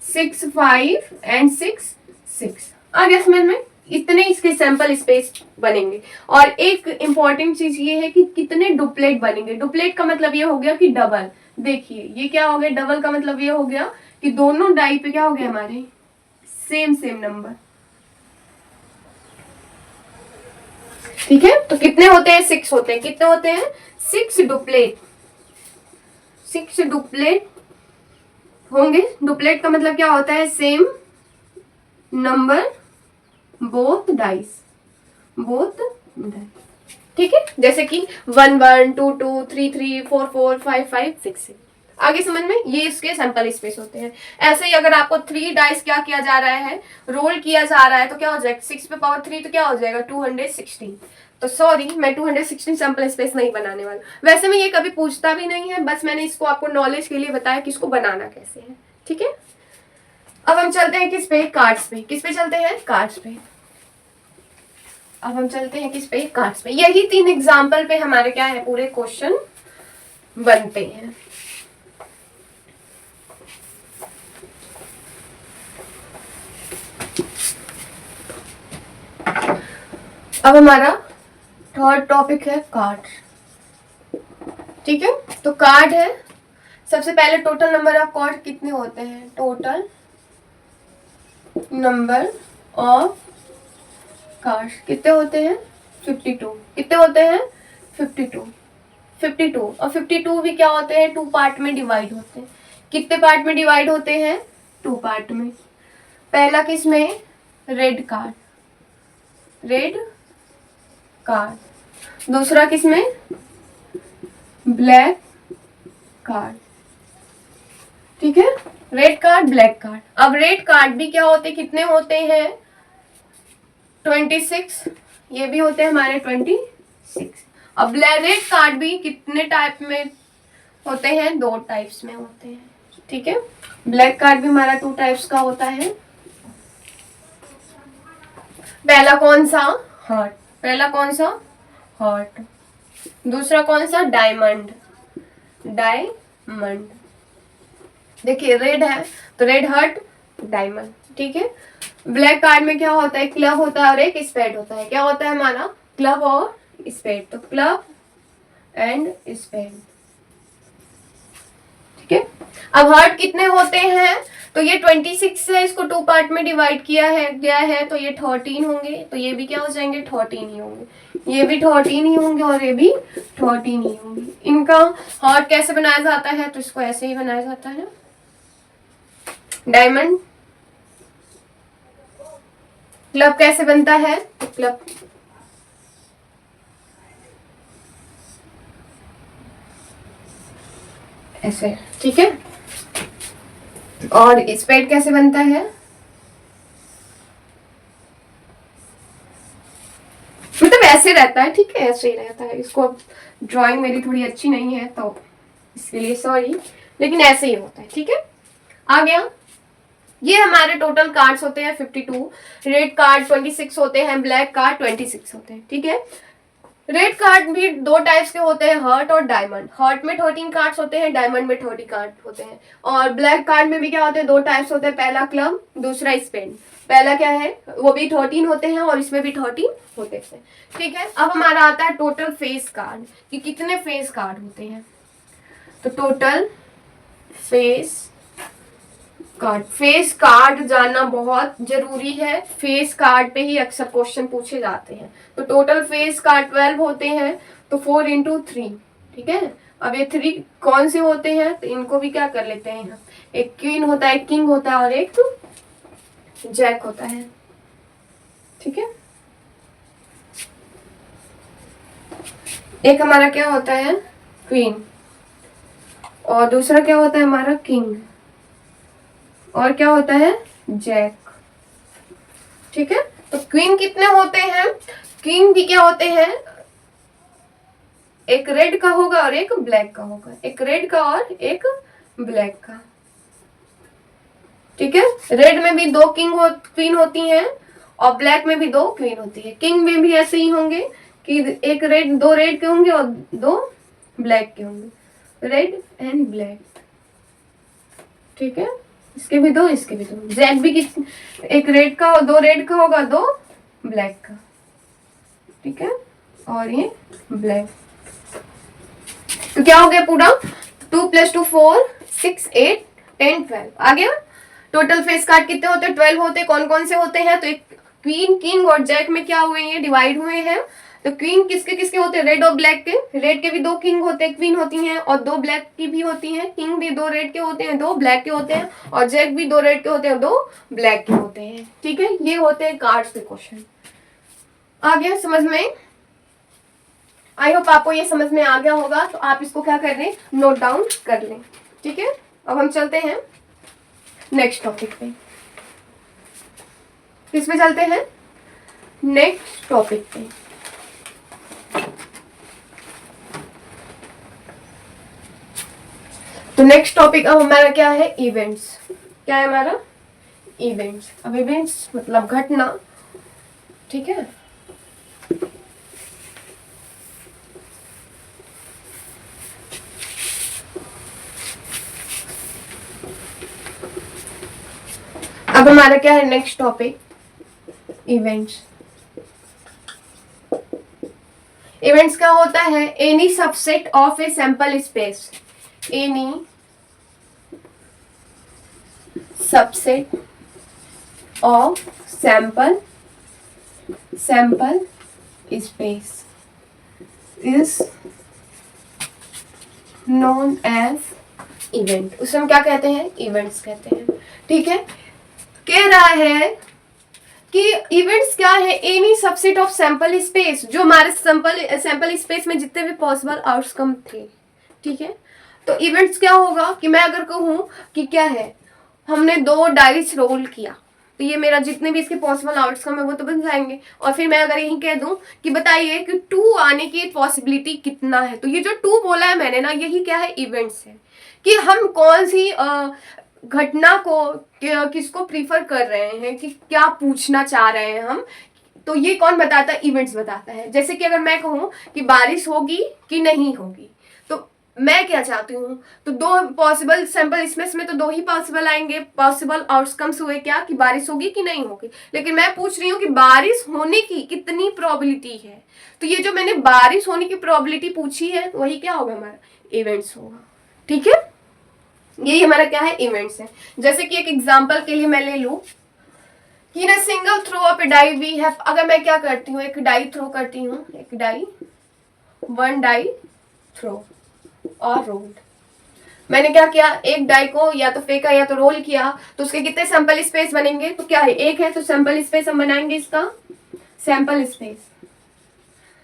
6 5 एंड 6 6। आ गया समझ में? इतने इसके सैंपल स्पेस बनेंगे। और एक इंपॉर्टेंट चीज ये है कि कितने डुप्लेट बनेंगे। डुप्लेट का मतलब ये हो गया कि डबल। देखिए ये क्या हो गया, डबल का मतलब ये हो गया कि दोनों डाई पे क्या हो गया, हमारे सेम सेम नंबर। ठीक है, तो कितने होते हैं, 6 होते हैं। कितने होते हैं, 6 डुप्लेट। 6 डुप्लेट होंगे। डुप्लेट का मतलब क्या होता है, same number both dice, both dice. ठीक है, जैसे कि 1 1 2 2 3 3 4 4 5 5 6 6। आगे समझ में, ये इसके सैंपल स्पेस होते हैं। ऐसे ही अगर आपको 3 डाइस क्या किया जा रहा है, रोल किया जा रहा है, तो क्या हो जाएगा 6 पे पावर 3, तो क्या हो जाएगा 216। तो सॉरी, मैं 216 सैंपल स्पेस नहीं बनाने वाला। वैसे में ये कभी पूछता भी नहीं है, बस मैंने इसको आपको नॉलेज के लिए बताया कि इसको बनाना कैसे है। ठीक है, अब हम चलते हैं किस पे, कार्ड्स पे। किस पे चलते हैं, कार्ड्स पे। अब हम चलते हैं किस पे, कार्ड्स पे। यही 3 एग्जाम्पल पे हमारे क्या है, पूरे क्वेश्चन बनते हैं। अब हमारा थर्ड टॉपिक है कार्ड। ठीक है, तो कार्ड है। सबसे पहले टोटल नंबर ऑफ कार्ड कितने होते हैं, टोटल नंबर ऑफ कार्ड कितने होते हैं, 52। कितने होते हैं, 52। 52 और 52 भी क्या होते हैं, 2 पार्ट में डिवाइड होते हैं। कितने पार्ट में डिवाइड होते हैं, 2 पार्ट में। पहला किस में, रेड कार्ड, रेड कार्ड। दूसरा किस में, ब्लैक कार्ड। ठीक है, रेड कार्ड, ब्लैक कार्ड। अब रेड कार्ड भी क्या होते, कितने होते हैं, 26। ये भी होते हैं हमारे 26। अब ब्लैक रेड कार्ड भी कितने टाइप में होते हैं, 2 टाइप्स में होते हैं। ठीक है, ब्लैक कार्ड भी हमारा 2 टाइप्स का होता है। पहला कौन सा, हार्ट। पहला कौन सा, हार्ट। दूसरा कौन सा, डायमंड, डायमंड। देखिए रेड है तो रेड, हार्ट, डायमंड। ठीक है, ब्लैक कार्ड में क्या होता है, क्लब होता है और एक स्पेड होता है। क्या होता है हमारा, क्लब और स्पेड। तो क्लब एंड स्पेड। ठीक है। अब हर्ट कितने होते हैं, तो ये 26 है, इसको 2 पार्ट में डिवाइड किया है गया है, तो ये 13 होंगे, तो ये भी क्या हो जाएंगे 13 ही होंगे, ये भी 13 ही होंगे और ये भी 13 ही होंगे। इनका हार्ट कैसे बनाया जाता है, तो इसको ऐसे ही बनाया जाता है। डायमंड क्लब कैसे बनता है, क्लब ऐसे, ठीक है। और स्पेड कैसे बनता है, मतलब ऐसे रहता है, ठीक है, ऐसे ही रहता है। इसको ड्राइंग मेरी थोड़ी अच्छी नहीं है तो इसके लिए सॉरी, लेकिन ऐसे ही होता है, ठीक है। आ गया। ये हमारे टोटल कार्ड्स होते हैं 52, रेड कार्ड 26 होते हैं, ब्लैक कार्ड 26 होते हैं, ठीक है। रेड कार्ड भी 2 टाइप्स के होते हैं, हर्ट और डायमंड। हर्ट में 13 कार्ड्स होते हैं, डायमंड में 30 कार्ड होते हैं। और ब्लैक कार्ड में भी क्या होते हैं, 2 टाइप्स होते हैं, पहला क्लब, दूसरा स्पेन। पहला क्या है, वो भी 13 होते हैं और इसमें भी 13 होते हैं, ठीक है। अब हमारा आता है टोटल फेस कार्ड, कि कितने फेस कार्ड होते हैं। तो total face card, face card जानना बहुत जरूरी है, फेस कार्ड पे ही अक्सर क्वेश्चन पूछे जाते हैं। तो टोटल फेस कार्ड 12 होते हैं, तो 4 × 3, ठीक है। अब ये 3 कौन से होते हैं, तो इनको भी क्या कर लेते हैं, एक क्वीन होता है, एक किंग होता है और एक जैक होता है, ठीक है। एक हमारा क्या होता है, क्वीन, और दूसरा क्या होता है हमारा, किंग, और क्या होता है, जैक, ठीक है। तो क्वीन कितने होते हैं, किंग भी क्या होते हैं, एक रेड का होगा और एक ब्लैक का होगा, एक रेड का और एक ब्लैक का, ठीक है। रेड में भी 2 क्वीन होती हैं और ब्लैक में भी 2 क्वीन होती है। किंग में भी ऐसे ही होंगे कि एक रेड, 2 रेड के होंगे और 2 ब्लैक के होंगे, रेड एंड ब्लैक, ठीक है। इसके भी 2, इसके भी 2। जैक भी एक रेड का और 2 रेड का होगा, 2 ब्लैक का, ठीक है, और ये ब्लैक। तो क्या हो गया पूरा, 2 + 2 4, 6 8 10 12 आ गया। टोटल फेस कार्ड कितने होते हैं, 12 होते हैं। कौन कौन से होते हैं, तो एक क्वीन, किंग और जैक में क्या हुए हैं, डिवाइड हुए हैं। तो क्वीन किसके किसके होते हैं, रेड और ब्लैक के। रेड के भी 2 किंग होते हैं, क्वीन होती हैं, और 2 ब्लैक की भी होती हैं। किंग भी 2 रेड के होते हैं, 2 ब्लैक के होते हैं, और जैक भी 2 रेड के होते हैं, 2 ब्लैक के होते हैं, ठीक है। ये होते हैं कार्ड्स के क्वेश्चन। आ गया समझ में, आई होप आपको ये समझ में आ गया होगा। तो आप इसको क्या कर लें, नोट डाउन कर लें, ठीक है। अब हम चलते हैं नेक्स्ट टॉपिक पे। किस पे चलते हैं, नेक्स्ट टॉपिक पे। तो नेक्स्ट टॉपिक अब हमारा क्या है, इवेंट्स। क्या है हमारा, इवेंट्स। अब इवेंट्स मतलब घटना, ठीक है। अब हमारा क्या है नेक्स्ट टॉपिक, इवेंट्स। इवेंट्स क्या होता है, any subset of a sample space, any subset of sample space is known as event. उसे हम क्या कहते हैं, इवेंट्स कहते हैं, ठीक है। कह रहा है कि इवेंट्स क्या है, any subset of sample space, जो हमारे सैंपल स्पेस में जितने भी पॉसिबल आउटकम थे, ठीक है। तो इवेंट्स क्या होगा कि मैं अगर कहूं कि क्या है, हमने 2 डाइस रोल किया, तो ये मेरा जितने भी इसके पॉसिबल आउटकम है वो तो बन जाएंगे। और फिर मैं अगर यही कह दूं कि बताइए कि 2 आने की पॉसिबिलिटी कितना है, तो ये जो 2 बोला है मैंने ना, यही क्या है, इवेंट्स है। कि हम कौन सी घटना को किसको प्रीफर कर रहे हैं, कि क्या पूछना चाह रहे हैं हम, तो ये कौन बताता है, इवेंट्स बताता है। जैसे कि अगर मैं कहूँ कि बारिश होगी कि नहीं होगी, तो मैं क्या चाहती हूँ, तो 2 पॉसिबल सैंपल स्पेस में तो 2 ही पॉसिबल आएंगे, पॉसिबल आउटकम्स हुए क्या, कि बारिश होगी कि नहीं होगी। लेकिन मैं पूछ रही हूँ कि बारिश होने की कितनी प्रोबेबिलिटी है, तो ये जो मैंने बारिश होने की प्रोबेबिलिटी पूछी है, वही क्या होगा हमारा, इवेंट्स होगा, ठीक है। यही हमारा क्या है, इवेंट्स है। जैसे कि एक एग्जांपल के लिए मैं ले लूं कि in single throw of a die we have, अगर मैं क्या करती हूँ, एक डाई थ्रो करती हूँ, एक डाई, वन डाई थ्रो और रोल्ड। मैंने क्या किया, एक डाई को या तो फेंका या तो रोल किया, तो उसके कितने सैंपल स्पेस बनेंगे, तो क्या है, एक है, तो सैंपल स्पेस हम बनाएंगे इसका, सैंपल स्पेस,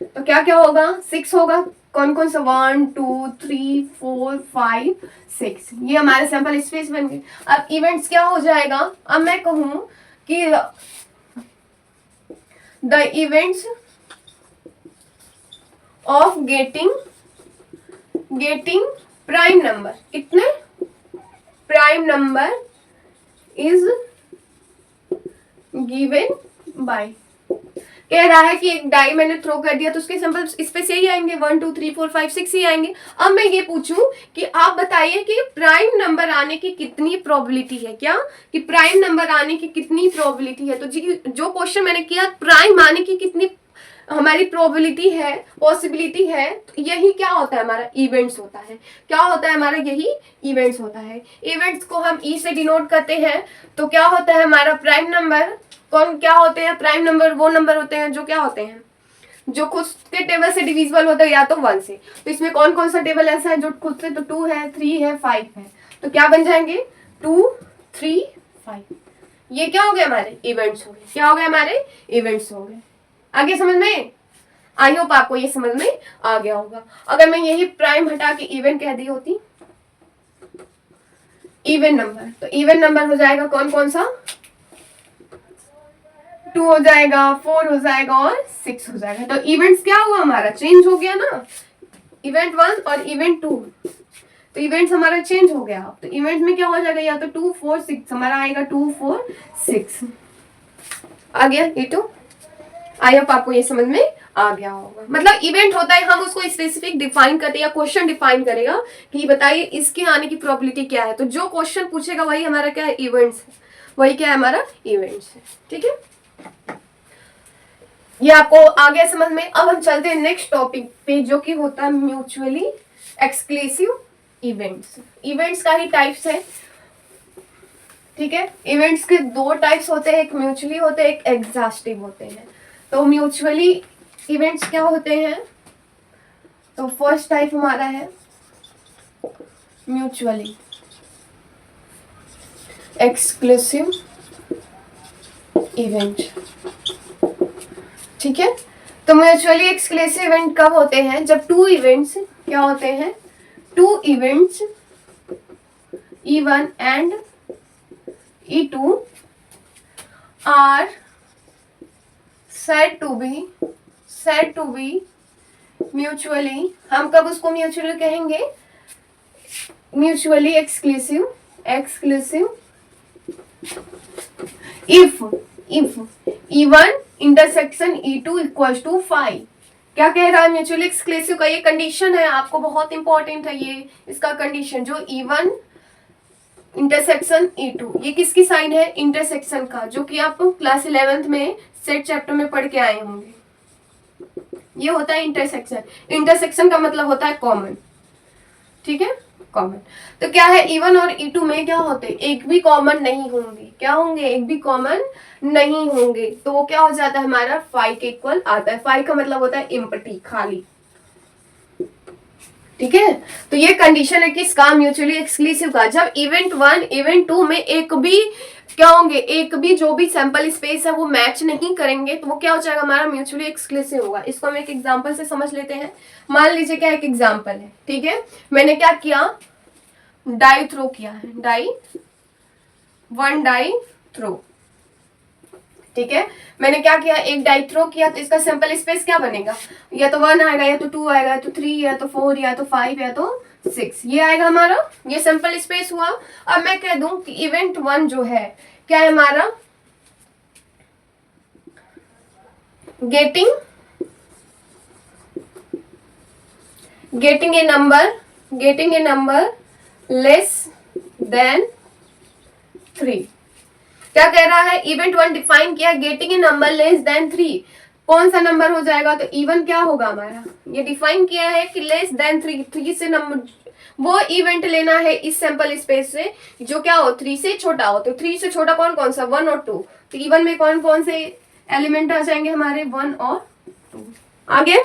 तो क्या क्या होगा, 6 होगा। कौन कौन सा, 1 2 3 4 5 6, ये हमारे सैंपल स्पेस बन गए। अब इवेंट्स क्या हो जाएगा, अब मैं कहूं कि the events of getting prime number, इतने prime number is given by, कह रहा है कि एक डाई मैंने थ्रो कर दिया तो उसके सैंपल स्पेस यही आएंगे, 1 2 3 4 5 6 ही आएंगे। अब मैं ये पूछूं कि आप बताइए कि प्राइम नंबर आने की कितनी प्रोबेबिलिटी है, क्या कि प्राइम नंबर आने की कितनी प्रोबेबिलिटी है। तो जी जो क्वेश्चन मैंने किया, प्राइम आने की कितनी हमारी प्रोबेबिलिटी है, पॉसिबिलिटी है, तो यही क्या होता है, हमारा इवेंट्स होता है। क्या होता है हमारा, यही इवेंट्स होता है। इवेंट्स को हम ई से डिनोट करते हैं, तो क्या होता है हमारा प्राइम नंबर, कौन क्या होते हैं प्राइम नंबर, वो नंबर होते हैं जो क्या होते हैं, जो खुद के टेबल से डिविजिबल होते हैं या तो 1 से। तो इसमें कौन कौन सा टेबल ऐसा है जो खुद से, तो 2 है, 3 है, 5 है, तो क्या बन जाएंगे, 2 3 5, ये क्या हो गए हमारे इवेंट्स हो गए। क्या हो गए हमारे इवेंट्स हो गए। आगे समझ में, आई होप आपको ये समझ में आ गया होगा। अगर मैं यही प्राइम हटा के इवेंट कह दी होती, इवन नंबर, तो इवन नंबर हो जाएगा कौन कौन सा, 2 हो जाएगा, 4 हो जाएगा और 6 हो जाएगा। तो इवेंट्स क्या हुआ हमारा, चेंज हो गया ना, इवेंट 1 और इवेंट 2, तो इवेंट्स हमारा चेंज हो गया। तो इवेंट में क्या हो जाएगा, या तो 2 4 6 हमारा आएगा, 2 4 6 आ गया। ये तो आई होप आपको ये समझ में आ गया होगा। मतलब इवेंट होता है, हम उसको स्पेसिफिक डिफाइन करते हैं या क्वेश्चन डिफाइन करेगा कि बताइए इसके आने की प्रोबेबिलिटी क्या है, तो जो क्वेश्चन पूछेगा वही हमारा क्या है, इवेंट्स है, वही क्या है हमारा इवेंट्स है। ठीक है, ये आपको आ गया समझ में। अब हम चलते हैं नेक्स्ट टॉपिक पे, जो कि होता है म्यूचुअली एक्सक्लूसिव इवेंट्स। इवेंट्स का ही टाइप्स है, ठीक है। इवेंट्स के 2 टाइप्स होते हैं, एक म्यूचुअली होते हैं, एक एग्जॉस्टिव होते हैं। तो म्यूचुअली इवेंट्स क्या होते हैं, तो फर्स्ट टाइप हमारा है म्यूचुअली एक्सक्लूसिव इवेंट। ठीक है, तो म्यूचुअली एक्सक्लूसिव इवेंट कब होते हैं, जब 2 इवेंट्स क्या होते हैं, 2 events E1 and E2 are said to be mutually, हम कब उसको म्यूचुअली कहेंगे, mutually exclusive if E1 intersection E2 equals to 5। क्या कह रहा है, म्यूचुअली एक्सक्लूसिव का ये कंडीशन है, आपको बहुत इंपॉर्टेंट है ये, इसका कंडीशन जो E1 इंटरसेक्शन E2, ये किसकी साइन है, इंटरसेक्शन का, जो कि आप क्लास 11th में सेट चैप्टर में पढ़ के आए होंगे। ये होता है इंटरसेक्शन। इंटरसेक्शन का मतलब होता है कॉमन, ठीक है, कॉमन। तो क्या है, E1 और E2 में क्या होते हैं, एक भी कॉमन नहीं होंगे। क्या होंगे, एक भी कॉमन नहीं होंगे, तो वो क्या हो जाता है हमारा 5 के इक्वल आता है। 5 का मतलब होता है एम्प्टी, खाली। ठीक है, तो ये कंडीशन है किसका, म्यूचुअली एक्सक्लूसिव का। जब इवेंट 1 इवेंट 2 में एक भी क्या होंगे, एक भी जो भी सैंपल स्पेस है वो मैच नहीं करेंगे, तो वो क्या हो जाएगा हमारा म्यूचुअली एक्सक्लूसिव होगा। इसको हम एक एग्जांपल से समझ लेते हैं। मान लीजिए क्या एक एग्जांपल है, ठीक है, मैंने क्या किया, डाई थ्रो किया है, वन डाई थ्रो, ठीक है। मैंने क्या किया, एक डाई थ्रो किया, तो इसका सैंपल स्पेस क्या बनेगा, या तो 1 आएगा, या तो 2 आएगा, या तो 3, या तो 4, या तो 5, या तो 6, ये आएगा हमारा, ये सैंपल स्पेस हुआ। अब मैं कह दूं कि इवेंट 1 जो है क्या है हमारा, getting a number less than 3। क्या कह रहा है, इवेंट 1 डिफाइन किया, getting a number less than 3, कौन सा नंबर हो जाएगा, तो E1 क्या होगा हमारा, ये डिफाइन किया है कि लेस देन 3 से नंबर वो इवेंट लेना है इस सैंपल स्पेस से जो क्या हो 3 से छोटा हो। तो 3 से छोटा कौन कौन सा 1 और 2। तो E1 में कौन कौन से एलिमेंट आ जाएंगे हमारे 1 और 2। आगे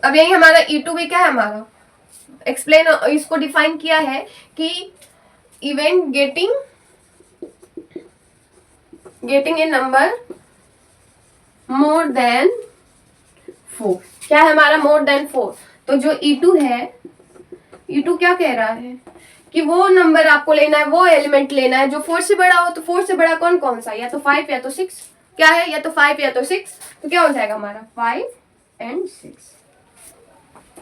अब यही हमारा E2 भी क्या है हमारा एक्सप्लेन इसको डिफाइन किया है कि event getting a number more than 4। क्या है हमारा मोर देन 4। तो जो E2 है E2 क्या कह रहा है कि वो नंबर आपको लेना है, वो एलिमेंट लेना है जो 4 से बड़ा हो। तो 4 से बड़ा कौन कौन सा, या तो 5 या तो 6। क्या है, या तो 5 या तो 6। तो क्या हो जाएगा हमारा 5 और 6।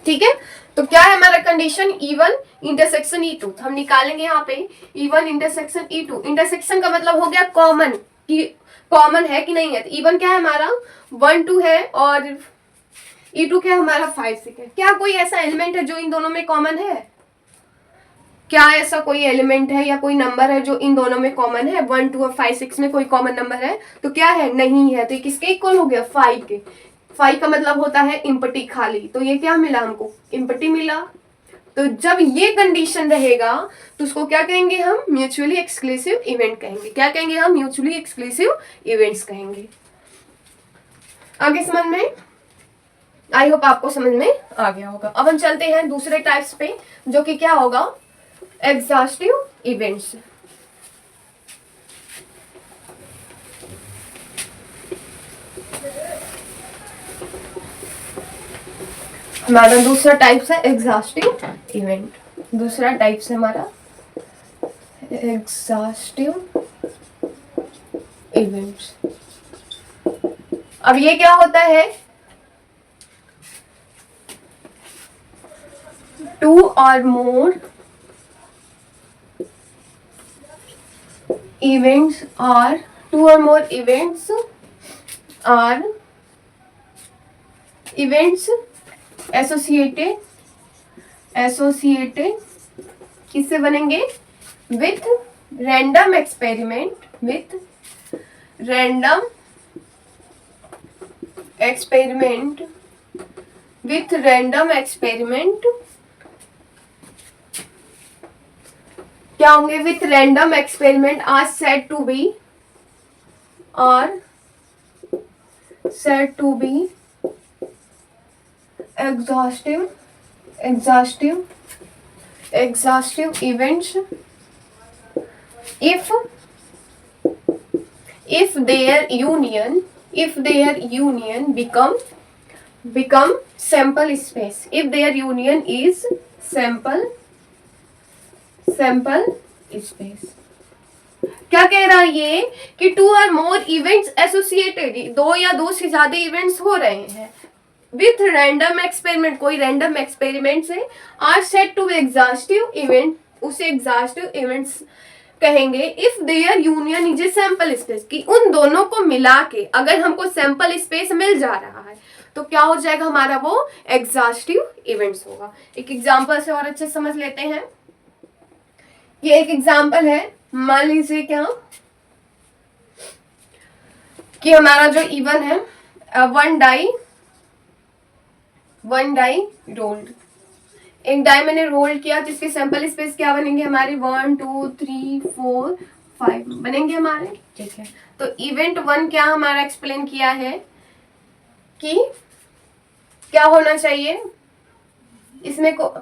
ठीक है, तो क्या है हमारा कंडीशन E1 इंटरसेक्शन E2। तो हम निकालेंगे यहाँ पे E1 इंटरसेक्शन E2। इंटरसेक्शन का मतलब हो गया कॉमन, कि कॉमन है कि नहीं है। तो E1 क्या है हमारा 1 2 है और E2 क्या है हमारा 5 6 है। क्या कोई ऐसा एलिमेंट है जो इन दोनों में कॉमन है? क्या ऐसा कोई एलिमेंट है या कोई नंबर है जो इन दोनों में कॉमन है? 1 2 और 5 6 में कोई कॉमन नंबर है? तो क्या है, नहीं है। तो किसके इक्वल हो गया 5 के। 5 का मतलब होता है एम्प्टी, खाली। तो ये क्या मिला हमको, एम्प्टी मिला। तो जब ये कंडीशन रहेगा तो उसको क्या कहेंगे हम, म्यूचुअली एक्सक्लूसिव इवेंट कहेंगे। क्या कहेंगे हम, म्यूचुअली एक्सक्लूसिव इवेंट्स कहेंगे। आगे समझ में, आई होप आपको समझ में आ गया होगा। अब हम चलते हैं दूसरे टाइप्स पे जो कि क्या होगा, एग्जॉस्टिव इवेंट्स। हमारा दूसरा टाइप्स है एग्जॉस्टिव इवेंट। दूसरा टाइप्स है हमारा एग्जॉस्टिव इवेंट्स। अब ये क्या होता है, 2 or more events are 2 or more events are events associated किससे बनेंगे, with random experiment क्या होंगे, with random experiment are said to be exhaustive events if their union become sample space, if their union is sample space। क्या कह रहा है ये कि 2 or more events associated, 2 या 2 से ज्यादा इवेंट्स हो रहे हैं विथ रैंडम एक्सपेरिमेंट, कोई रैंडम एक्सपेरिमेंट से, are set to exhaustive event, उसे एग्जॉस्टिव इवेंट्स कहेंगे if their union is a sample space, कि उन दोनों को मिला के अगर हमको सैंपल स्पेस मिल जा रहा है तो क्या हो जाएगा हमारा, वो एग्जॉस्टिव इवेंट्स होगा। एक एग्जांपल से और अच्छे समझ लेते हैं। ये एक एग्जांपल है, मान लीजिए क्या कि हमारा जो E1 है, वन डाई रोल्ड, एक डाई मैंने रोल किया जिसके सैंपल स्पेस क्या बनेंगे हमारे 1 2 3 4 5 बनेंगे हमारे। ठीक है, तो इवेंट 1 क्या हमारा एक्सप्लेन किया है कि क्या होना चाहिए इसमें को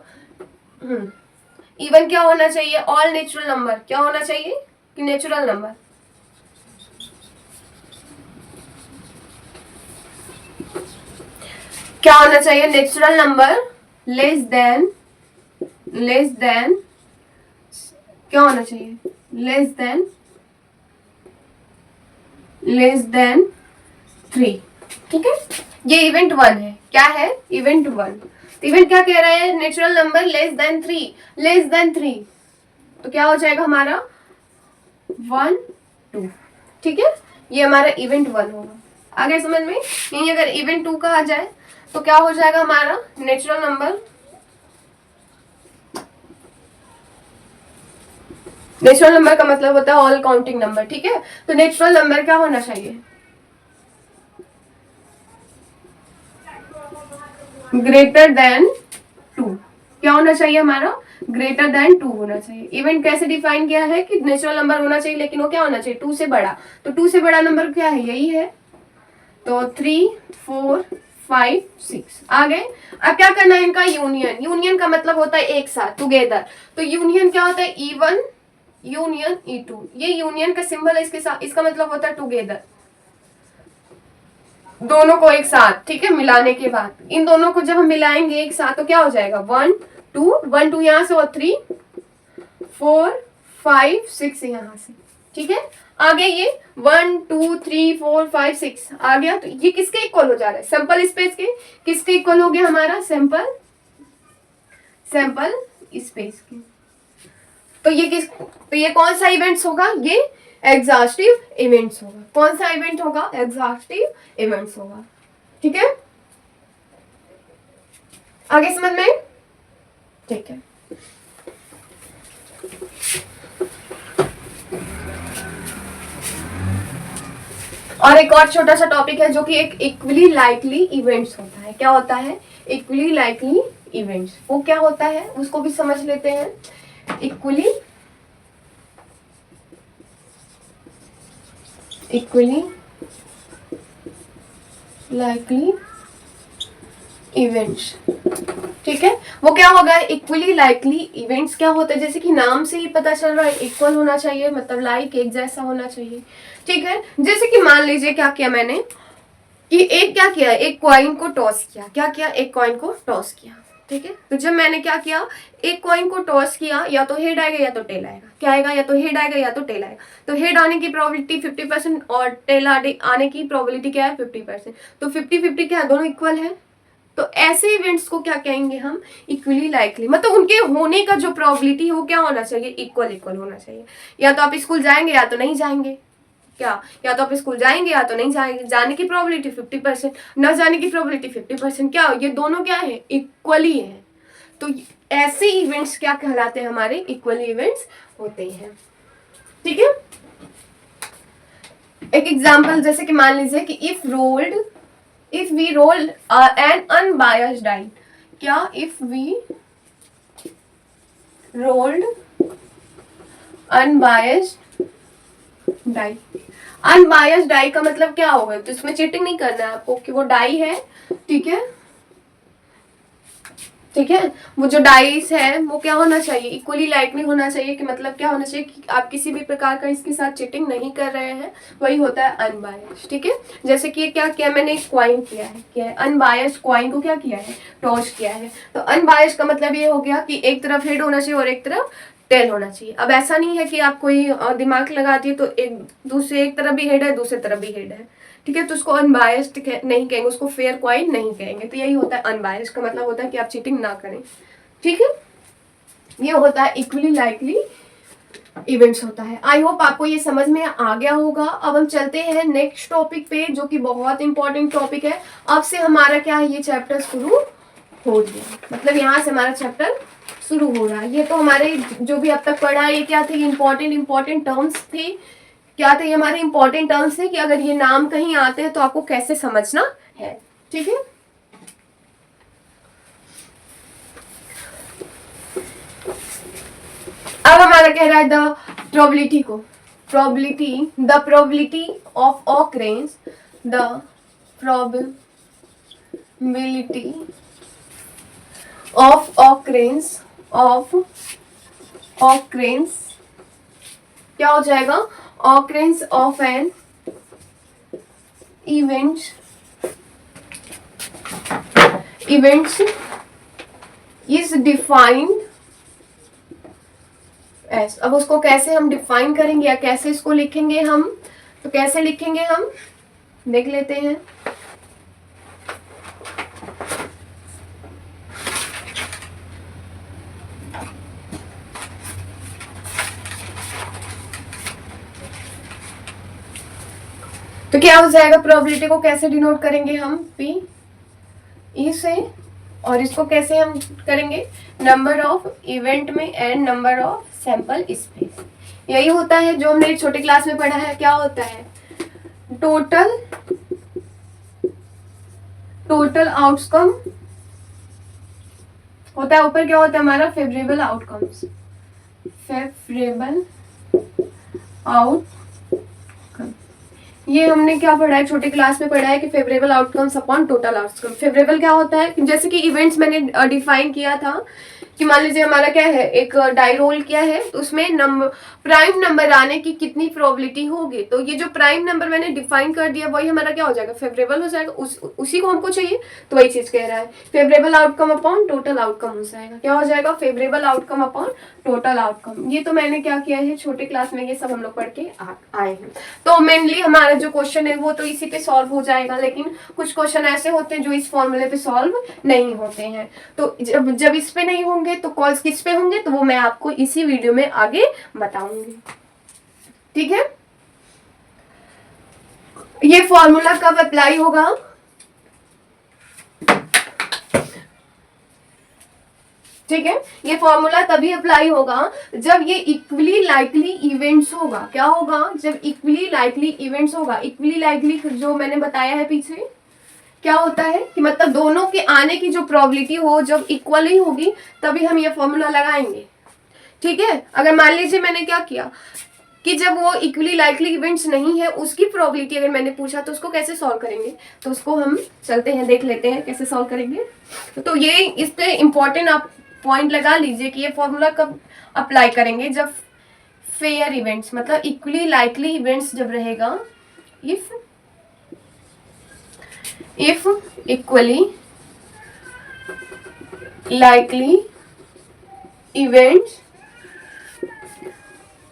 इवन क्या होना चाहिए, ऑल नेचुरल नंबर। क्या होना चाहिए कि नेचुरल नंबर, क्या होना चाहिए, नेचुरल नंबर लेस देन क्या होना चाहिए, लेस देन 3। ठीक है, ये इवेंट 1 है। क्या है, इवेंट 1। इवेंट क्या कह रहा है, नेचुरल नंबर लेस देन 3। तो क्या हो जाएगा हमारा 1 2। ठीक है, ये हमारा इवेंट 1 होगा। आगे समझ में, यही अगर इवेंट 2 कहा जाए तो क्या हो जाएगा हमारा, नेचुरल नंबर का मतलब होता है ऑल काउंटिंग नंबर। ठीक है, तो नेचुरल नंबर क्या होना चाहिए, ग्रेटर देन 2। क्या होना चाहिए हमारा, ग्रेटर देन 2 होना चाहिए। इवेंट कैसे डिफाइन किया है कि नेचुरल नंबर होना चाहिए, लेकिन वो क्या होना चाहिए, 2 से बड़ा। तो 2 से बड़ा नंबर क्या है, यही है। तो 3 4 5 6 आ गए। अब क्या करना है इनका यूनियन। यूनियन का मतलब होता है एक साथ, टुगेदर। तो यूनियन क्या होता है, E1 यूनियन E2। ये यूनियन का सिंबल है इसके साथ, इसका मतलब होता है टुगेदर, दोनों को एक साथ, ठीक है, मिलाने के बाद। इन दोनों को जब हम मिलाएंगे एक साथ तो क्या हो जाएगा, 1 2 यहाँ से और 3 4 5 6 यहाँ से, ठीक है। आगे ये 1 2 3 4 5 6 आ गया। तो ये किसके इक्वल हो जा रहा है, सैंपल स्पेस के। किसके इक्वल हो गया हमारा, सैंपल स्पेस के। तो ये कौन सा इवेंट्स होगा, ये एग्जॉस्टिव इवेंट्स होगा। कौन सा इवेंट होगा, एग्जॉस्टिव इवेंट्स होगा, ठीक है। आगे समझ में, ठीक है। और एक और छोटा सा टॉपिक है जो कि एक इक्वली लाइकली इवेंट्स होता है। क्या होता है, इक्वली लाइकली इवेंट्स। वो क्या होता है उसको भी समझ लेते हैं। इक्वली लाइकली इवेंट्स, ठीक है। वो क्या होगा, इक्वली लाइकली इवेंट्स क्या होता है, जैसे कि नाम से ही पता चल रहा है, इक्वल होना चाहिए, मतलब लाइक एक जैसा होना चाहिए, ठीक है। जैसे कि मान लीजिए क्या किया मैंने कि एक क्या किया, एक कॉइन को टॉस किया। क्या किया, एक कॉइन को टॉस किया, ठीक है। तो जब मैंने क्या किया, एक कॉइन को टॉस किया, या तो हेड आएगा या तो टेल आएगा। क्या आएगा, या तो हेड आएगा या तो टेल आएगा। तो हेड आने की प्रोबेबिलिटी 50% और टेल आने की प्रोबेबिलिटी क्या है, 50%। तो 50-50 क्या है, दोनों इक्वल है। तो ऐसे इवेंट्स को क्या कहेंगे हम, इक्वली लाइकली। मतलब उनके होने का जो प्रोबेबिलिटी है वो क्या होना चाहिए, इक्वल होना चाहिए। या तो आप स्कूल जाएंगे या तो नहीं जाएंगे। क्या, या तो आप स्कूल जाएंगे या तो नहीं जाएंगे। जाने की प्रोबेबिलिटी 50%, न जाने की प्रोबेबिलिटी 50%। क्या, ये दोनों क्या है, इक्वली है। तो ऐसे इवेंट्स क्या कहलाते हैं, हमारे इक्वली इवेंट्स होते हैं, ठीक है। एक एग्जांपल जैसे कि मान लीजिए कि if we roll an unbiased die. क्या, if we rolled unbiased die. Unbiased die का मतलब क्या होगा, तो इसमें चीटिंग नहीं करना है आपको, कि वो डाई है, ठीक है, ठीक है। वो जो डाइस है वो क्या होना चाहिए, इक्वली लाइकली होना चाहिए। कि मतलब क्या होना चाहिए कि आप किसी भी प्रकार का इसके साथ चीटिंग नहीं कर रहे हैं, वही होता है अनबायस्ड, ठीक है। जैसे कि क्या किया मैंने, क्वाइन किया है, क्या है, अनबायस्ड क्वाइन को क्या किया है, टॉस किया है। तो अनबायस्ड का मतलब ये हो गया कि एक तरफ हेड होना चाहिए और एक तरफ टेल होना चाहिए। अब ऐसा नहीं है कि आप कोई दिमाग लगा दिए तो एक तरफ भी हेड है, दूसरी तरफ भी हेड है, ठीक है। तो उसको अनबायस्ड नहीं कहेंगे, उसको फेयर क्वाइन नहीं कहेंगे। तो यही होता है अनबायस्ड का मतलब होता है कि आप चीटिंग ना करें, ठीक है। ये होता है इक्वली लाइकली इवेंट्स होता है। आई होप आपको ये समझ में आ गया होगा। अब हम चलते हैं नेक्स्ट टॉपिक पे, जो कि बहुत इंपॉर्टेंट टॉपिक है। अब से हमारा क्या है, ये चैप्टर शुरू हो गया, मतलब यहाँ से हमारा चैप्टर शुरू हो रहा है। ये तो हमारे जो भी अब तक पढ़ा है, ये क्या थे, इंपॉर्टेंट टर्म्स थे। क्या थे, हमारे इंपॉर्टेंट टर्म्स है कि अगर ये नाम कहीं आते हैं तो आपको कैसे समझना है, ठीक है। अब हमारा कह रहा है द प्रोबेबिलिटी को, the probability of occurrence, the probability of occurrence क्या हो जाएगा, occurrence of an events is defined as. अब उसको कैसे हम डिफाइन करेंगे या कैसे इसको लिखेंगे हम, तो कैसे लिखेंगे हम देख लेते हैं। तो क्या हो जाएगा, प्रोबेबिलिटी को कैसे डिनोट करेंगे हम, पी ई से, और इसको कैसे हम करेंगे, नंबर ऑफ इवेंट में and number of sample space. यही होता है जो हमने छोटे क्लास में पढ़ा है। क्या होता है, टोटल आउटकम होता है, ऊपर क्या होता है हमारा फेवरेबल आउटकम्स, फेवरेबल आउटकम। ये हमने क्या पढ़ा है, छोटे क्लास में पढ़ा है कि favourable outcomes upon total outcome. Favourable क्या होता है, जैसे कि इवेंट्स मैंने डिफाइन किया था कि मान लीजिए हमारा क्या है, एक डाई रोल किया है, तो उसमें प्राइम नंबर आने की कितनी प्रोबेबिलिटी होगी, तो ये जो प्राइम नंबर मैंने डिफाइन कर दिया वही हमारा क्या हो जाएगा, फेवरेबल हो जाएगा। उसी को हमको चाहिए, तो वही चीज कह रहा है, favourable outcome upon total outcome हो जाएगा। क्या हो जाएगा, favourable outcome upon total outcome. ये तो मैंने क्या किया है, छोटे क्लास में ये सब हम लोग पढ़ के आए हैं। तो मेनली हमारा जो क्वेश्चन है वो तो इसी पे सॉल्व हो जाएगा, लेकिन कुछ क्वेश्चन ऐसे होते हैं जो इस फॉर्मूले पे सॉल्व नहीं होते हैं। तो जब इस पे नहीं होंगे तो कॉल्स किस पे होंगे, तो वो मैं आपको इसी वीडियो में आगे बताऊंगी। ठीक है, ये फॉर्मूला कब अप्लाई होगा, ठीक है, ये फॉर्मूला तभी अप्लाई होगा जब ये इक्वली लाइकली इवेंट्स होगा। क्या होगा, जब इक्वली लाइकली इवेंट्स होगा। इक्वली लाइकली जो मैंने बताया है पीछे, क्या होता है कि मतलब दोनों के आने की जो प्रोबेबिलिटी हो जब इक्वल ही होगी तभी हम ये फॉर्मूला लगाएंगे। ठीक है, अगर मान लीजिए मैंने क्या किया कि जब वो इक्वली लाइकली इवेंट्स नहीं है उसकी प्रोबेबिलिटी अगर मैंने पूछा तो उसको कैसे सॉल्व करेंगे, तो उसको हम चलते हैं देख लेते हैं कैसे सॉल्व करेंगे। तो ये इस पे इम्पोर्टेंट आप पॉइंट लगा लीजिए कि ये फॉर्मूला कब अप्लाई करेंगे, जब फेयर इवेंट्स मतलब इक्वली लाइकली इवेंट्स जब रहेगा, if equally likely events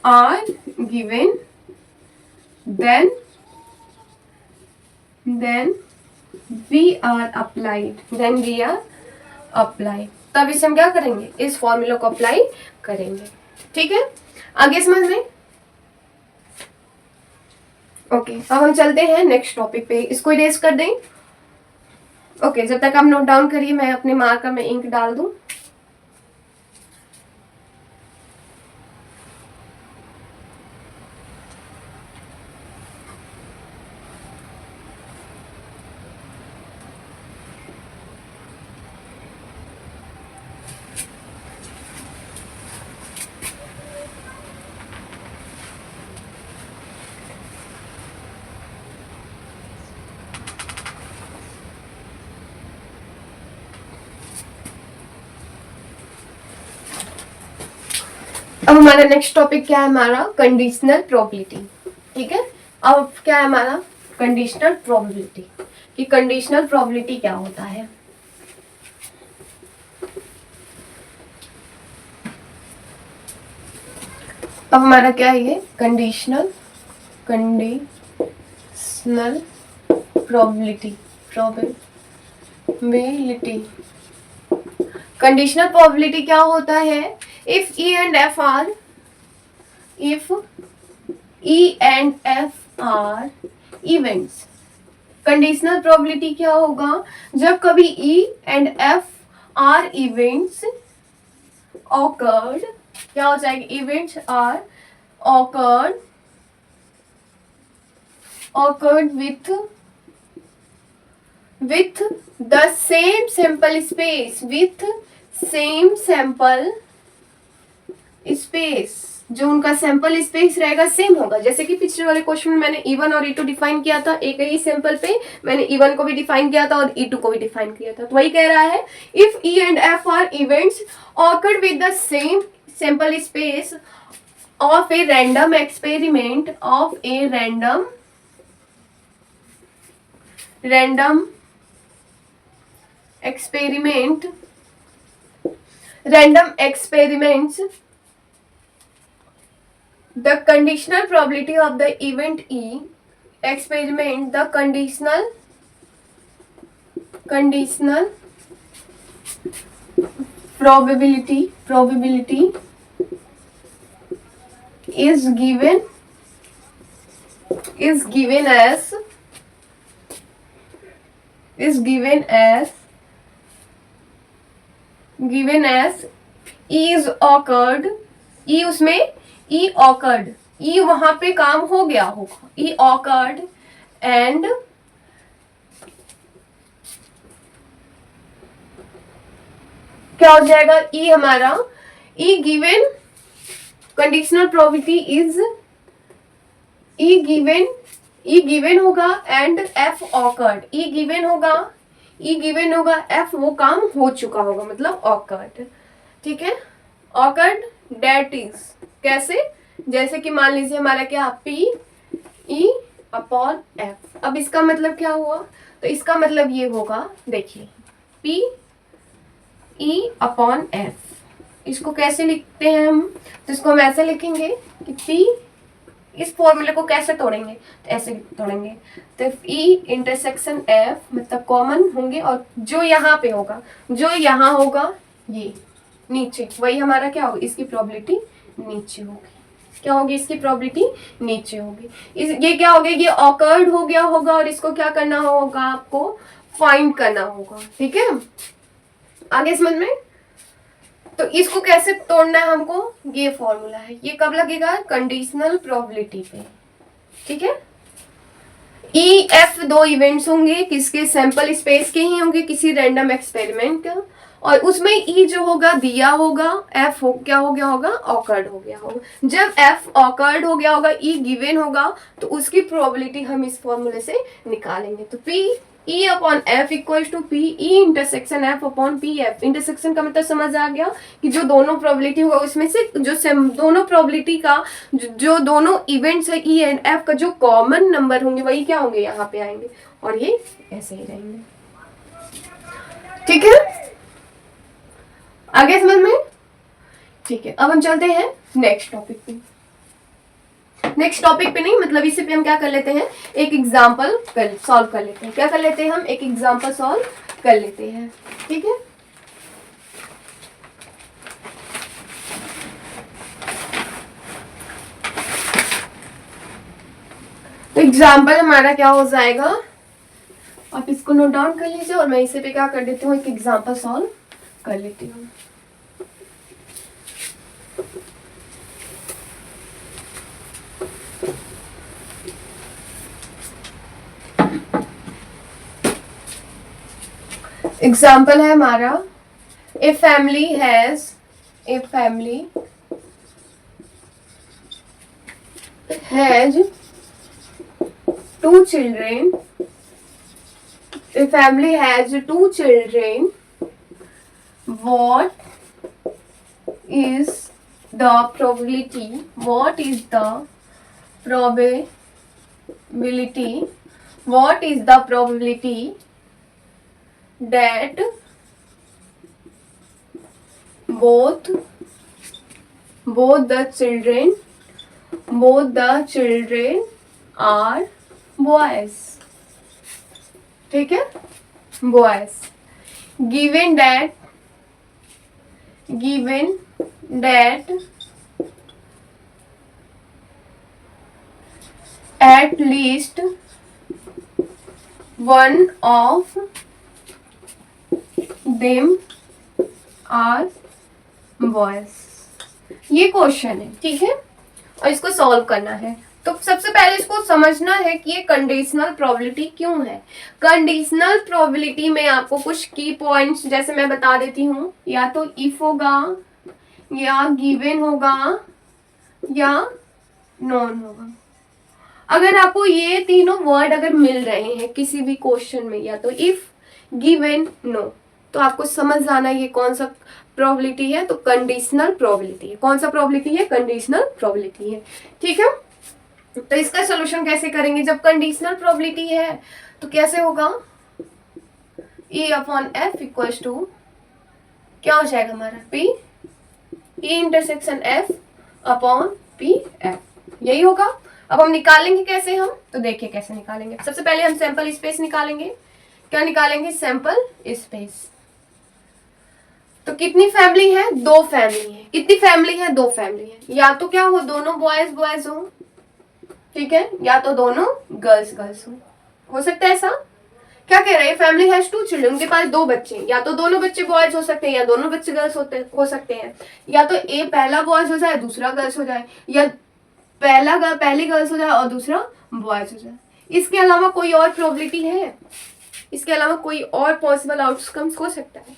are given, then we are applied, तब इसे हम क्या करेंगे, इस फॉर्मूला को अप्लाई करेंगे। ठीक है, आगे समझ में। ओके, अब हम चलते हैं नेक्स्ट टॉपिक पे, इसको इरेज कर दें। ओके, जब तक आप नोट डाउन करिए मैं अपने मार्कर में इंक डाल दूं। अब हमारा नेक्स्ट टॉपिक क्या है, हमारा कंडीशनल प्रोबेबिलिटी। ठीक है, अब क्या है हमारा कंडीशनल प्रोबेबिलिटी, कि कंडीशनल प्रोबेबिलिटी क्या होता है। अब हमारा क्या है ये कंडीशनल प्रोबेबिलिटी कंडीशनल प्रोबेबिलिटी क्या होता है, if E and F are events। Conditional probability क्या होगा, जब कभी E and F are events occurred, क्या हो जाएगा, events are occurred with the same sample space, जो उनका सैंपल स्पेस रहेगा सेम होगा। जैसे कि पिछले वाले क्वेश्चन में मैंने E1 और E2 डिफाइन किया था, एक ही सैंपल पे मैंने E1 को भी डिफाइन किया था और E2 को भी डिफाइन किया था। तो वही कह रहा है, if E and F are events occurred with the same sample space of a random experiment random experiments, the conditional probability of the event E experiment, the conditional probability is given as E is occurred, E उसमें E occurred, E वहां पे काम हो गया होगा, E occurred and क्या हो जाएगा, ई हमारा, E given conditional probability is, E given होगा and F occurred, E given होगा, ई गिवन होगा, एफ वो काम हो चुका होगा, मतलब ऑकर्ड। ठीक है, ऑकर्ड डेट इज, कैसे, जैसे कि मान लीजिए हमारा क्या, पी ई अपॉन एफ। अब इसका मतलब क्या हुआ, तो इसका मतलब ये होगा, देखिए पी ई अपॉन एफ, इसको कैसे लिखते हैं हम, तो इसको हम ऐसे लिखेंगे कि पी, इस फॉर्मूले को कैसे तोड़ेंगे, तो ऐसे तोड़ेंगे, तो ई इंटरसेक्शन एफ मतलब कॉमन होंगे, और जो यहाँ पे होगा, जो यहाँ होगा ये नीचे, वही हमारा क्या होगा, इसकी प्रोबेबिलिटी नीचे होगी, क्या होगी, इसकी प्रोबेबिलिटी नीचे होगी। ये क्या हो गया, ये ऑकर्ड हो गया होगा, और इसको क्या करना होगा, आपको फाइंड करना होगा। ठीक है, आगे समझ में। तो इसको कैसे तोड़ना है हमको, ये फॉर्मूला है, ये कब लगेगा, कंडीशनल प्रोबेबिलिटी पे। ठीक है, ई एफ दो इवेंट्स होंगे, किसके, सैंपल स्पेस के ही होंगे, किसी रैंडम एक्सपेरिमेंट का, और उसमें ई जो होगा दिया होगा, एफ हो क्या हो गया होगा, ऑकर्ड हो गया होगा। जब एफ ऑकर्ड हो गया होगा, ई गिवन होगा, तो उसकी प्रोबेबिलिटी हम इस फॉर्मूले से निकालेंगे। तो P E upon F equal to P E intersection F upon P F. Intersection का मतलब समझ आ गया कि जो दोनों प्रोबेबिलिटी होगा उसमें से जो दोनों प्रोबेबिलिटी का जो दोनों इवेंट्स है ई एंड एफ का जो कॉमन नंबर होंगे वही क्या होंगे, यहाँ पे आएंगे, और ये ऐसे ही रहेंगे। ठीक है, आगे समझ में। ठीक है, अब हम चलते हैं नेक्स्ट टॉपिक पे। नेक्स्ट टॉपिक पे नहीं, मतलब इसी पे हम क्या कर लेते हैं, एक एग्जांपल सॉल्व कर लेते हैं। क्या कर लेते हैं हम, एक एग्जांपल सॉल्व कर लेते हैं। ठीक है, तो एग्जांपल हमारा क्या हो जाएगा, आप इसको नोट डाउन कर लीजिए, और मैं इसे पे क्या कर देती हूँ, एक एग्जांपल सॉल्व कर लेती हूँ। एग्जाम्पल है हमारा, a family has two children. A family has two children. What is the probability? What is the probability? What is the probability that both the children are boys? ठीक है, boys. Given that at least one of them are boys. ये क्वेश्चन है, ठीक है, और इसको सॉल्व करना है। तो सबसे पहले इसको समझना है कि ये कंडीशनल प्रोबेबिलिटी क्यों है। कंडीशनल प्रोबेबिलिटी में आपको कुछ की पॉइंट्स जैसे मैं बता देती हूँ, या तो इफ होगा, या गिवन होगा, या नॉन होगा। अगर आपको ये तीनों वर्ड अगर मिल रहे हैं किसी भी क्वेश्चन में, या तो इफ, गिवन, नो, तो आपको समझ आना ये कौन सा प्रोबेबिलिटी है, तो कंडीशनल प्रोबेबिलिटी है। कौन सा प्रोबेबिलिटी है, कंडीशनल प्रोबेबिलिटी है। ठीक है, तो इसका सॉल्यूशन कैसे करेंगे, जब कंडीशनल प्रोबेबिलिटी है तो कैसे होगा, E upon F equals to क्या हो जाएगा हमारा, P E intersection F upon P F, यही होगा। अब हम निकालेंगे कैसे, हम तो देखिए कैसे निकालेंगे। सबसे पहले हम सैंपल स्पेस निकालेंगे। क्या निकालेंगे, सैंपल स्पेस। तो कितनी फैमिली है, दो फैमिली है। कितनी फैमिली है, दो फैमिली है। या तो क्या हो, दोनों बॉयज हो, ठीक है, या तो दोनों गर्ल्स हो सकता है ऐसा। क्या कह रहे हैं, फैमिली हैज टू चिल्ड्रन, उनके पास दो बच्चे, या तो दोनों बच्चे बॉयज हो सकते हैं, या दोनों बच्चे गर्ल्स हो सकते हैं, या तो पहला बॉयज हो जाए दूसरा गर्ल्स हो जाए, या पहली गर्ल्स हो जाए और दूसरा बॉयज हो जाए। इसके अलावा कोई और प्रोबेबिलिटी है, इसके अलावा कोई और पॉसिबल आउटकम्स हो सकता है,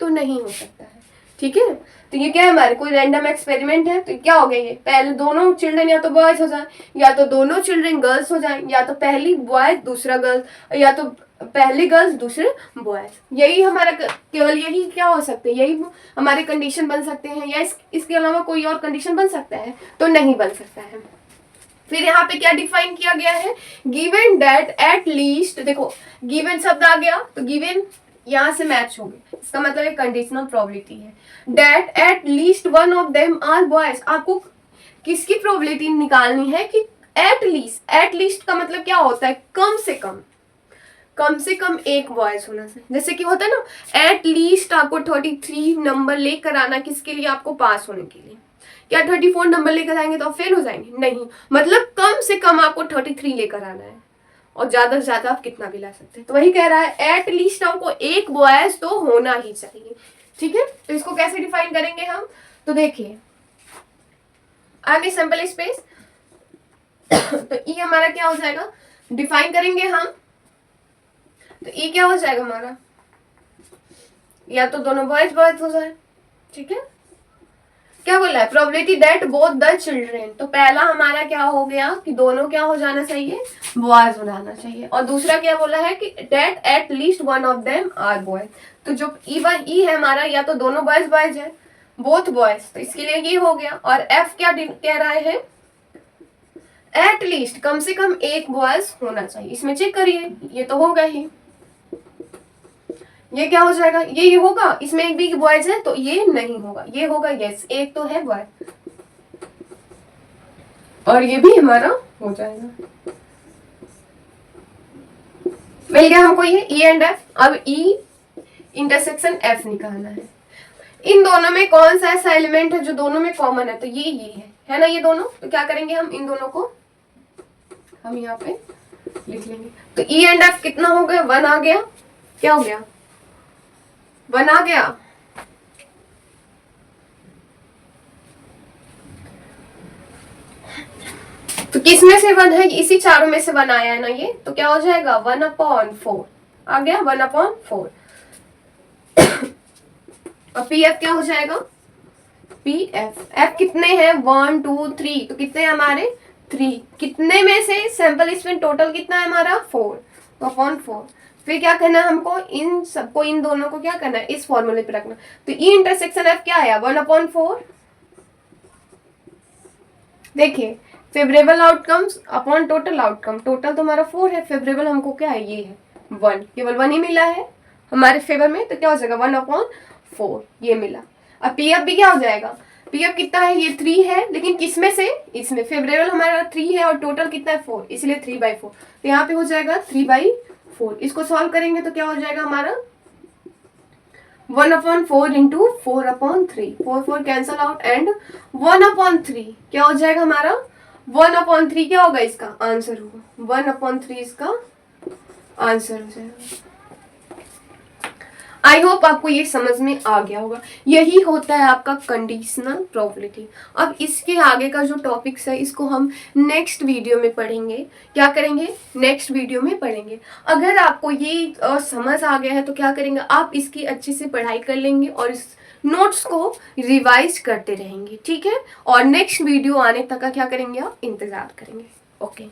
तो नहीं हो सकता है। ठीक है, तो ये क्या है, हमारे कोई रैंडम एक्सपेरिमेंट है। तो क्या हो गया, ये पहले दोनों चिल्ड्रन या तो बॉयज हो जाए, या तो दोनों चिल्ड्रन गर्ल्स हो जाए, या तो पहली बॉयज दूसरा गर्ल्स, या तो पहली गर्ल्स दूसरे बॉयज। यही हमारा केवल यही क्या हो सकते हैं, यही हमारे कंडीशन बन सकते हैं, या इसके अलावा कोई और कंडीशन बन सकता है? तो नहीं बन सकता है। फिर यहाँ पे क्या डिफाइन किया गया है, गिवन दैट एट लीस्ट, देखो गिवन शब्द आ गया तो गिवन यहाँ से मैच हो गया, इसका मतलब एक कंडीशनल प्रोबेबिलिटी है। That at least one of them are boys, आपको किसकी प्रोबेबिलिटी निकालनी है कि एट लीस्ट का मतलब क्या होता है, कम से कम एक बॉयज होना चाहिए। जैसे कि होता है ना, एट लीस्ट आपको 33 नंबर लेकर आना, किसके लिए, आपको पास होने के लिए। क्या 34 नंबर लेकर आएंगे तो आप फेल हो जाएंगे? नहीं, मतलब कम से कम आपको 33 लेकर आना है, और ज्यादा से ज्यादा आप कितना भी ला सकते हैं। तो वही कह रहा है एट लीस्ट आपको एक बॉयज तो होना ही चाहिए। ठीक है, तो इसको कैसे डिफाइन करेंगे हम, तो देखिए आगे सैंपल स्पेस तो ई हमारा क्या हो जाएगा, डिफाइन करेंगे हम, तो ई क्या हो जाएगा हमारा, या तो दोनों बॉयज हो जाए। ठीक है, क्या बोला है, probability that both the children, तो पहला हमारा क्या हो गया कि दोनों क्या हो जाना चाहिए, बॉयज हो जाना चाहिए। और दूसरा क्या बोला है कि that at least one of them are boys, तो जो ई है हमारा, या तो दोनों बॉयज है, बोथ बॉयज, तो इसके लिए ये हो गया। और एफ क्या कह रहा है, एट लीस्ट कम से कम एक बॉयज होना चाहिए। इसमें चेक करिए, ये तो होगा ही, ये क्या हो जाएगा, ये होगा, इसमें एक भी बॉयज है तो ये नहीं होगा, ये होगा यस, एक तो है बॉय, और ये भी हमारा हो जाएगा। मिल गया हमको ये ई एंड एफ। अब ई इंटरसेक्शन एफ निकालना है। इन दोनों में कौन सा ऐसा एलिमेंट है जो दोनों में कॉमन है, तो ये है ना, ये दोनों। तो क्या करेंगे हम, इन दोनों को हम यहाँ पे लिख लेंगे। तो ई एंड एफ कितना हो गया, 1 आ गया, क्या हो गया, 1 आ गया। तो किस में से 1 है, इसी चारों में से 1 आया है ना ये, तो क्या हो जाएगा 1/4 आ गया, 1/4। और पी एफ क्या हो जाएगा, पी एफ कितने हैं, 1 2 3, तो कितने हमारे 3, कितने में से सैंपल इसमें टोटल कितना है हमारा 4, तो अपॉन 4। फिर क्या करना है हमको, इन सबको, इन दोनों को क्या करना है, इस फॉर्मूले पे रखना। तो ई इंटरसेक्शन एफ क्या आया, 1/4। देखिए favourable outcomes upon total outcome, total तो हमारा 4 है, फेवरेबल हमको क्या है, ये है 1, केवल 1 ही मिला है हमारे फेवर में, तो क्या हो जाएगा 1/4 ये मिला। अब पी एफ भी क्या हो जाएगा, पी एफ कितना है, ये 3 है, लेकिन किसमें से, इसमें फेवरेबल हमारा 3 है और टोटल कितना है 4, इसलिए 3/4, तो यहाँ पे हो जाएगा 3/4। इसको सॉल्व करेंगे तो क्या हो जाएगा हमारा 1/4 इंटू 4/3, 4 कैंसल आउट, एंड 1/3 क्या हो जाएगा हमारा, 1/3 क्या होगा, इसका आंसर होगा, 1/3 इसका आंसर हो जाएगा। आई होप आपको ये समझ में आ गया होगा। यही होता है आपका कंडीशनल प्रोबेबिलिटी। अब इसके आगे का जो टॉपिक्स है इसको हम नेक्स्ट वीडियो में पढ़ेंगे। क्या करेंगे, नेक्स्ट वीडियो में पढ़ेंगे। अगर आपको ये समझ आ गया है तो क्या करेंगे, आप इसकी अच्छे से पढ़ाई कर लेंगे और इस नोट्स को रिवाइज करते रहेंगे। ठीक है, और नेक्स्ट वीडियो आने तक का क्या करेंगे, आप इंतजार करेंगे। ओके।